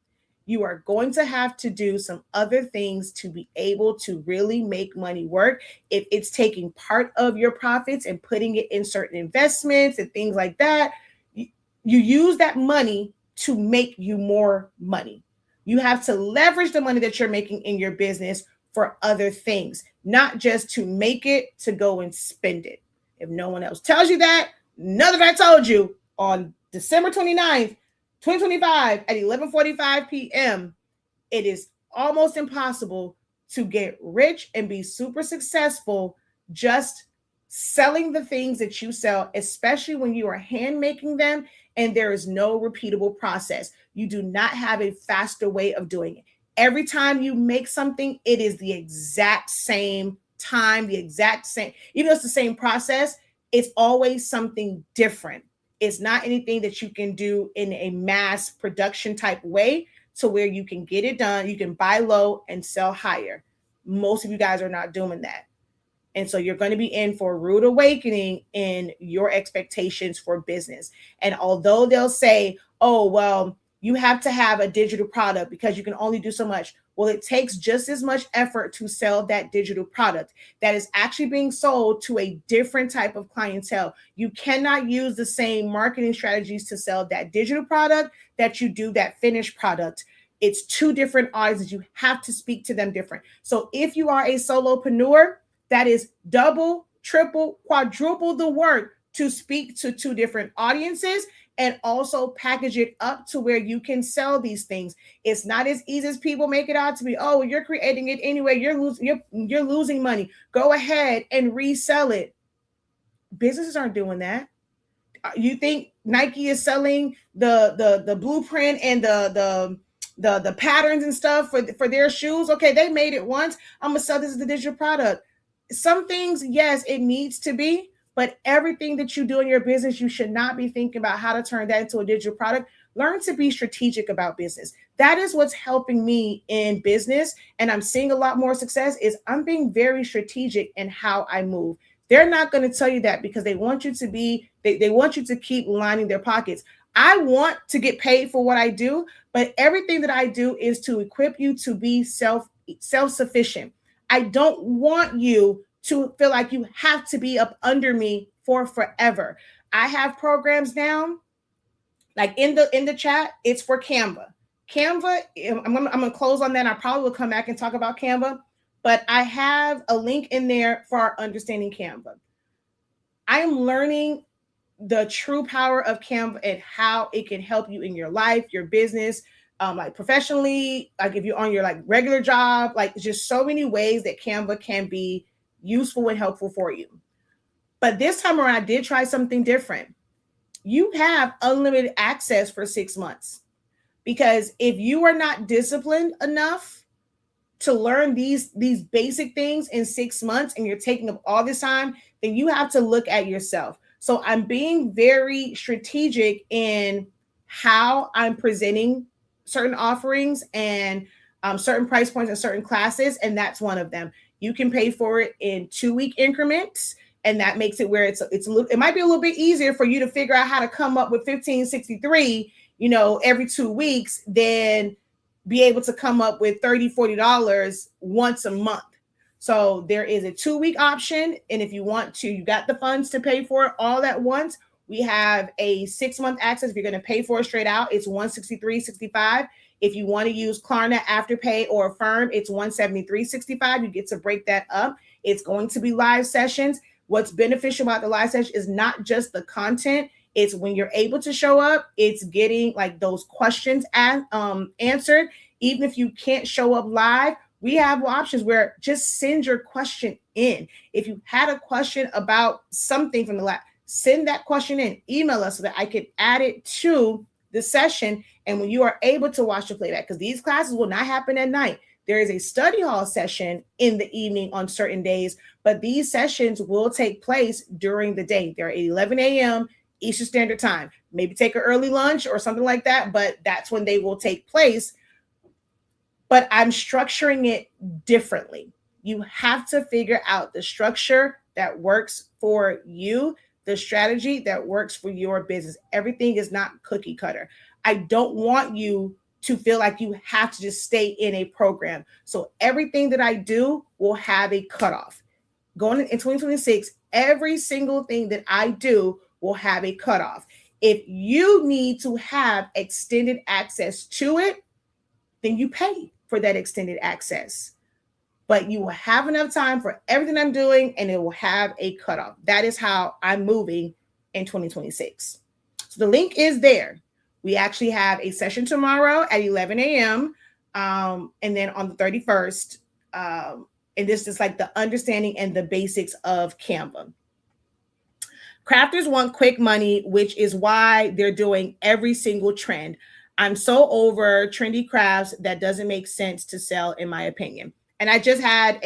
You are going to have to do some other things to be able to really make money work. If it's taking part of your profits and putting it in certain investments and things like that, you use that money to make you more money. You have to leverage the money that you're making in your business for other things, not just to make it to go and spend it. If no one else tells you that, none of that told you on December 29th, 2025 at 11:45 p.m., it is almost impossible to get rich and be super successful just selling the things that you sell, especially when you are hand making them and there is no repeatable process. You do not have a faster way of doing it. Every time you make something, it is the exact same time, the exact same, even though it's the same process, it's always something different. It's not anything that you can do in a mass production type way to where you can get it done. You can buy low and sell higher. Most of you guys are not doing that. And so you're going to be in for a rude awakening in your expectations for business. And although they'll say, oh, well, you have to have a digital product because you can only do so much. Well, it takes just as much effort to sell that digital product that is actually being sold to a different type of clientele. You cannot use the same marketing strategies to sell that digital product that you do that finished product. It's two different audiences. You have to speak to them different. So if you are a solopreneur, that is double, triple, quadruple the work to speak to two different audiences and also package it up to where you can sell these things. It's not as easy as people make it out to be. Oh, you're creating it anyway. You're losing money. Go ahead and resell it. Businesses aren't doing that. You think Nike is selling the blueprint and the patterns and stuff for their shoes? Okay, they made it once. I'm gonna sell this as a digital product. Some things, yes, it needs to be, but everything that you do in your business, you should not be thinking about how to turn that into a digital product. Learn to be strategic about business. That is what's helping me in business. And I'm seeing a lot more success is I'm being very strategic in how I move. They're not going to tell you that because they want you to be, they want you to keep lining their pockets. I want to get paid for what I do, but everything that I do is to equip you to be self-sufficient. I don't want you to feel like you have to be up under me for forever. I have programs now, like in the chat, it's for Canva. Canva, I'm gonna close on that. I probably will come back and talk about Canva, but I have a link in there for our understanding Canva. I am learning the true power of Canva and how it can help you in your life, your business, like professionally, like if you're on your like regular job, like just so many ways that Canva can be useful and helpful for you. But this time around, I did try something different. You have unlimited access for 6 months, because if you are not disciplined enough to learn these basic things in 6 months and you're taking up all this time, then you have to look at yourself. So I'm being very strategic in how I'm presenting certain offerings and certain price points and certain classes, and that's one of them. You can pay for it in 2-week increments, and that makes it where it's a little, it might be a little bit easier for you to figure out how to come up with 1563, every 2 weeks, than be able to come up with $30-$40 once a month. So there is a 2-week option, and if you want to, you got the funds to pay for it all at once. We have a 6-month access. If you're going to pay for it straight out, it's $163.65. If you want to use Klarna, Afterpay, or Affirm, it's $173.65. You get to break that up. It's going to be live sessions. What's beneficial about the live session is not just the content. It's when you're able to show up, it's getting like those questions answered. Even if you can't show up live, we have options where just send your question in. If you had a question about something from the lab, send that question in, email us so that I can add it to the session. And when you are able to watch the playback, because these classes will not happen at night. There is a study hall session in the evening on certain days, but these sessions will take place during the day. They're at 11 a.m. Eastern Standard Time. Maybe take an early lunch or something like that, but that's when they will take place. But I'm structuring it differently. You have to figure out the structure that works for you, the strategy that works for your business. Everything is not cookie cutter. I don't want you to feel like you have to just stay in a program. So everything that I do will have a cutoff. Going in 2026, every single thing that I do will have a cutoff. If you need to have extended access to it, then you pay for that extended access. But you will have enough time for everything I'm doing, and it will have a cutoff. That is how I'm moving in 2026. So the link is there. We actually have a session tomorrow at 11 a.m. And then on the 31st, and this is like the understanding and the basics of Canva. Crafters want quick money, which is why they're doing every single trend. I'm so over trendy crafts that doesn't make sense to sell, in my opinion. And I just had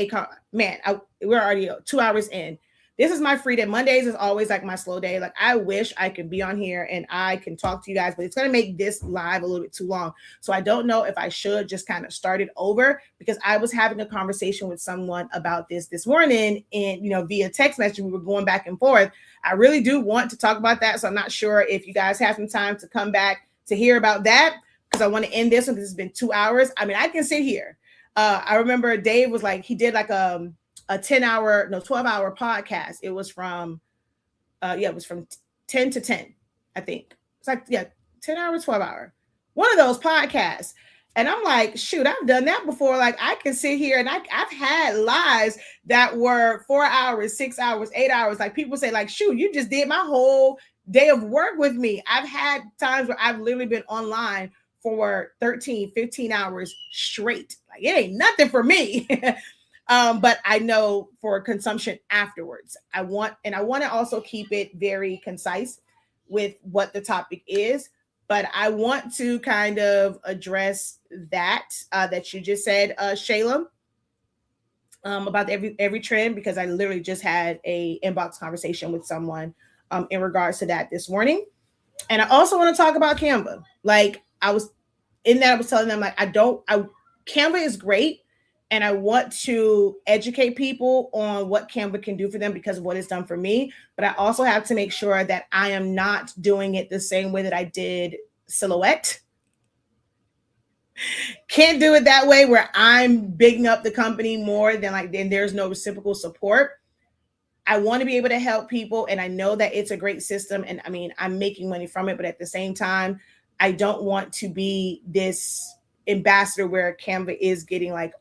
we're already 2 hours in. This is my free day. Mondays is always like my slow day. Like, I wish I could be on here and I can talk to you guys, but it's going to make this live a little bit too long. So I don't know if I should just kind of start it over, because I was having a conversation with someone about this morning, and, via text message, we were going back and forth. I really do want to talk about that. So I'm not sure if you guys have some time to come back to hear about that, because I want to end this one because it's been 2 hours. I mean, I can sit here. I remember Dave was like, he did like a 12-hour podcast. It was from 10 to 10, I think. It's like, 10 hours, 12 hour. One of those podcasts. And I'm like, shoot, I've done that before. Like, I can sit here and I've had lives that were 4 hours, 6 hours, 8 hours. Like, people say, like, shoot, you just did my whole day of work with me. I've had times where I've literally been online for 13, 15 hours straight. Like, it ain't nothing for me. But I know for consumption afterwards, I want to also keep it very concise with what the topic is. But I want to kind of address that you just said, Shayla, about every trend, because I literally just had a inbox conversation with someone in regards to that this morning. And I also want to talk about Canva. Like, I was telling them, like, Canva is great. and I want to educate people on what Canva can do for them because of what it's done for me. But I also have to make sure that I am not doing it the same way that I did Silhouette. Can't do it that way where I'm bigging up the company more than like, then there's no reciprocal support. I want to be able to help people, and I know that it's a great system, and I mean, I'm making money from it, but at the same time, I don't want to be this ambassador where Canva is getting like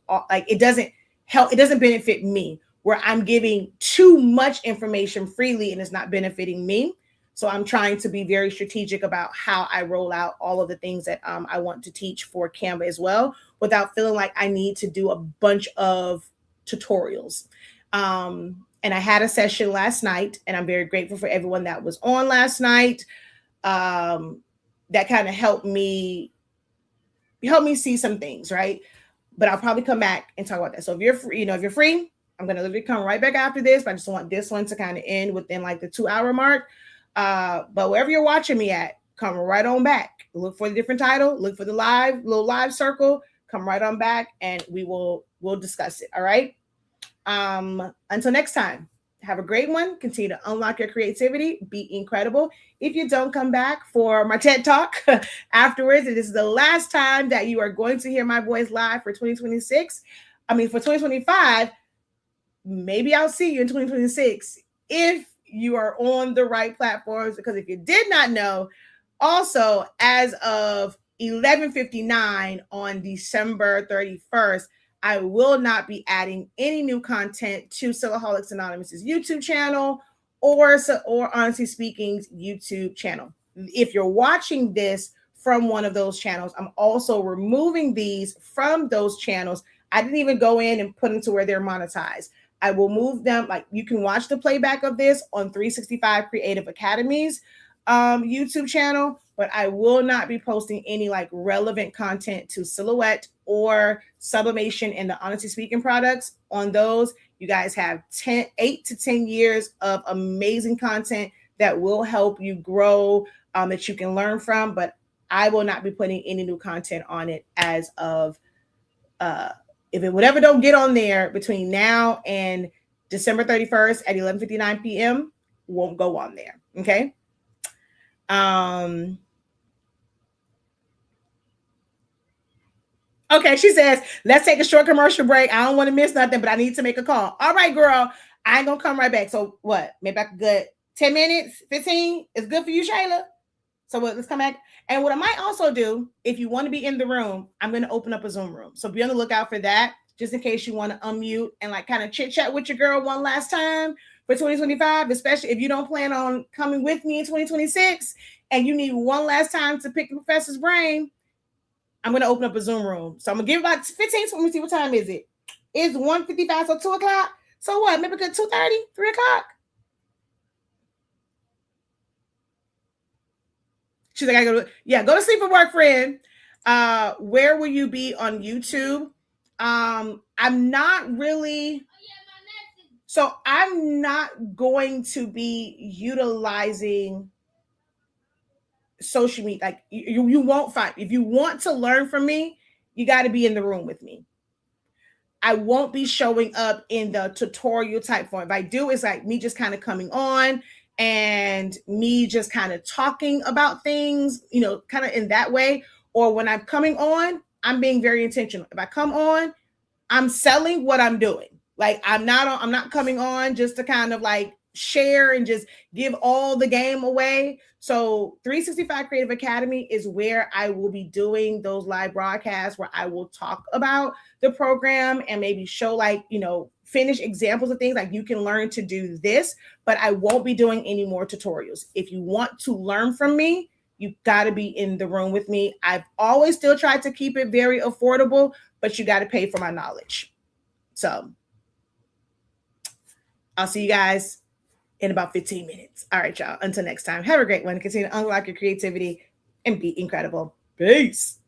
it doesn't help, it doesn't benefit me, where I'm giving too much information freely and it's not benefiting me. So I'm trying to be very strategic about how I roll out all of the things that I want to teach for Canva as well, without feeling like I need to do a bunch of tutorials. And I had a session last night, and I'm very grateful for everyone that was on last night. That kind of helped me see some things, right? But I'll probably come back and talk about that. So if you're free, if you're free, I'm gonna literally come right back after this. But I just want this one to kind of end within like the 2-hour mark. But wherever you're watching me at, come right on back. Look for the different title. Look for the little live circle. Come right on back, and we'll discuss it. All right. Until next time, have a great one. Continue to unlock your creativity. Be incredible. If you don't come back for my TED Talk afterwards, it is the last time that you are going to hear my voice live for 2026. For 2025, maybe I'll see you in 2026 if you are on the right platforms. Because if you did not know, also as of 11:59 on December 31st, I will not be adding any new content to Sillaholics Anonymous's YouTube channel or Honestly Speaking's YouTube channel. If you're watching this from one of those channels, I'm also removing these from those channels. I didn't even go in and put them to where they're monetized. I will move them. Like, you can watch the playback of this on 365 Creative Academy's YouTube channel, but I will not be posting any like relevant content to Silhouette or Sublimation and the Honestly Speaking products. On those, you guys have 8 to 10 years of amazing content that will help you grow, that you can learn from, but I will not be putting any new content on it as of if it whatever don't get on there between now and December 31st at 11:59 p.m. won't go on there. Okay. Okay, she says, let's take a short commercial break. I don't want to miss nothing, but I need to make a call. All right, girl. I ain't gonna come right back. So what? Maybe I could get 10 minutes, 15. It's good for you, Shayla. So let's come back. And what I might also do, if you want to be in the room, I'm going to open up a Zoom room. So be on the lookout for that, just in case you want to unmute and like kind of chit chat with your girl one last time for 2025, especially if you don't plan on coming with me in 2026 and you need one last time to pick the professor's brain. I'm going to open up a Zoom room. So I'm going to give about 15. Let me see, what time is it? It's 1:55, so 2 o'clock. So what? Maybe 2:30, 3 o'clock. She's like, go to sleep for work, friend. Where will you be on YouTube? I'm not really. So I'm not going to be utilizing social media. Like you won't find. If you want to learn from me, you got to be in the room with me. I won't be showing up in the tutorial type form. If I do, it's like me just kind of coming on and me just kind of talking about things, kind of in that way. Or when I'm coming on, I'm being very intentional. If I come on, I'm selling what I'm doing. Like I'm not coming on just to kind of like share and just give all the game away. So 365 Creative Academy is where I will be doing those live broadcasts where I will talk about the program and maybe show finish examples of things like you can learn to do this, but I won't be doing any more tutorials. If you want to learn from me, you got to be in the room with me. I've always still tried to keep it very affordable, but you got to pay for my knowledge. So I'll see you guys in about 15 minutes. All right, y'all. Until next time, have a great one. Continue to unlock your creativity and be incredible. Peace.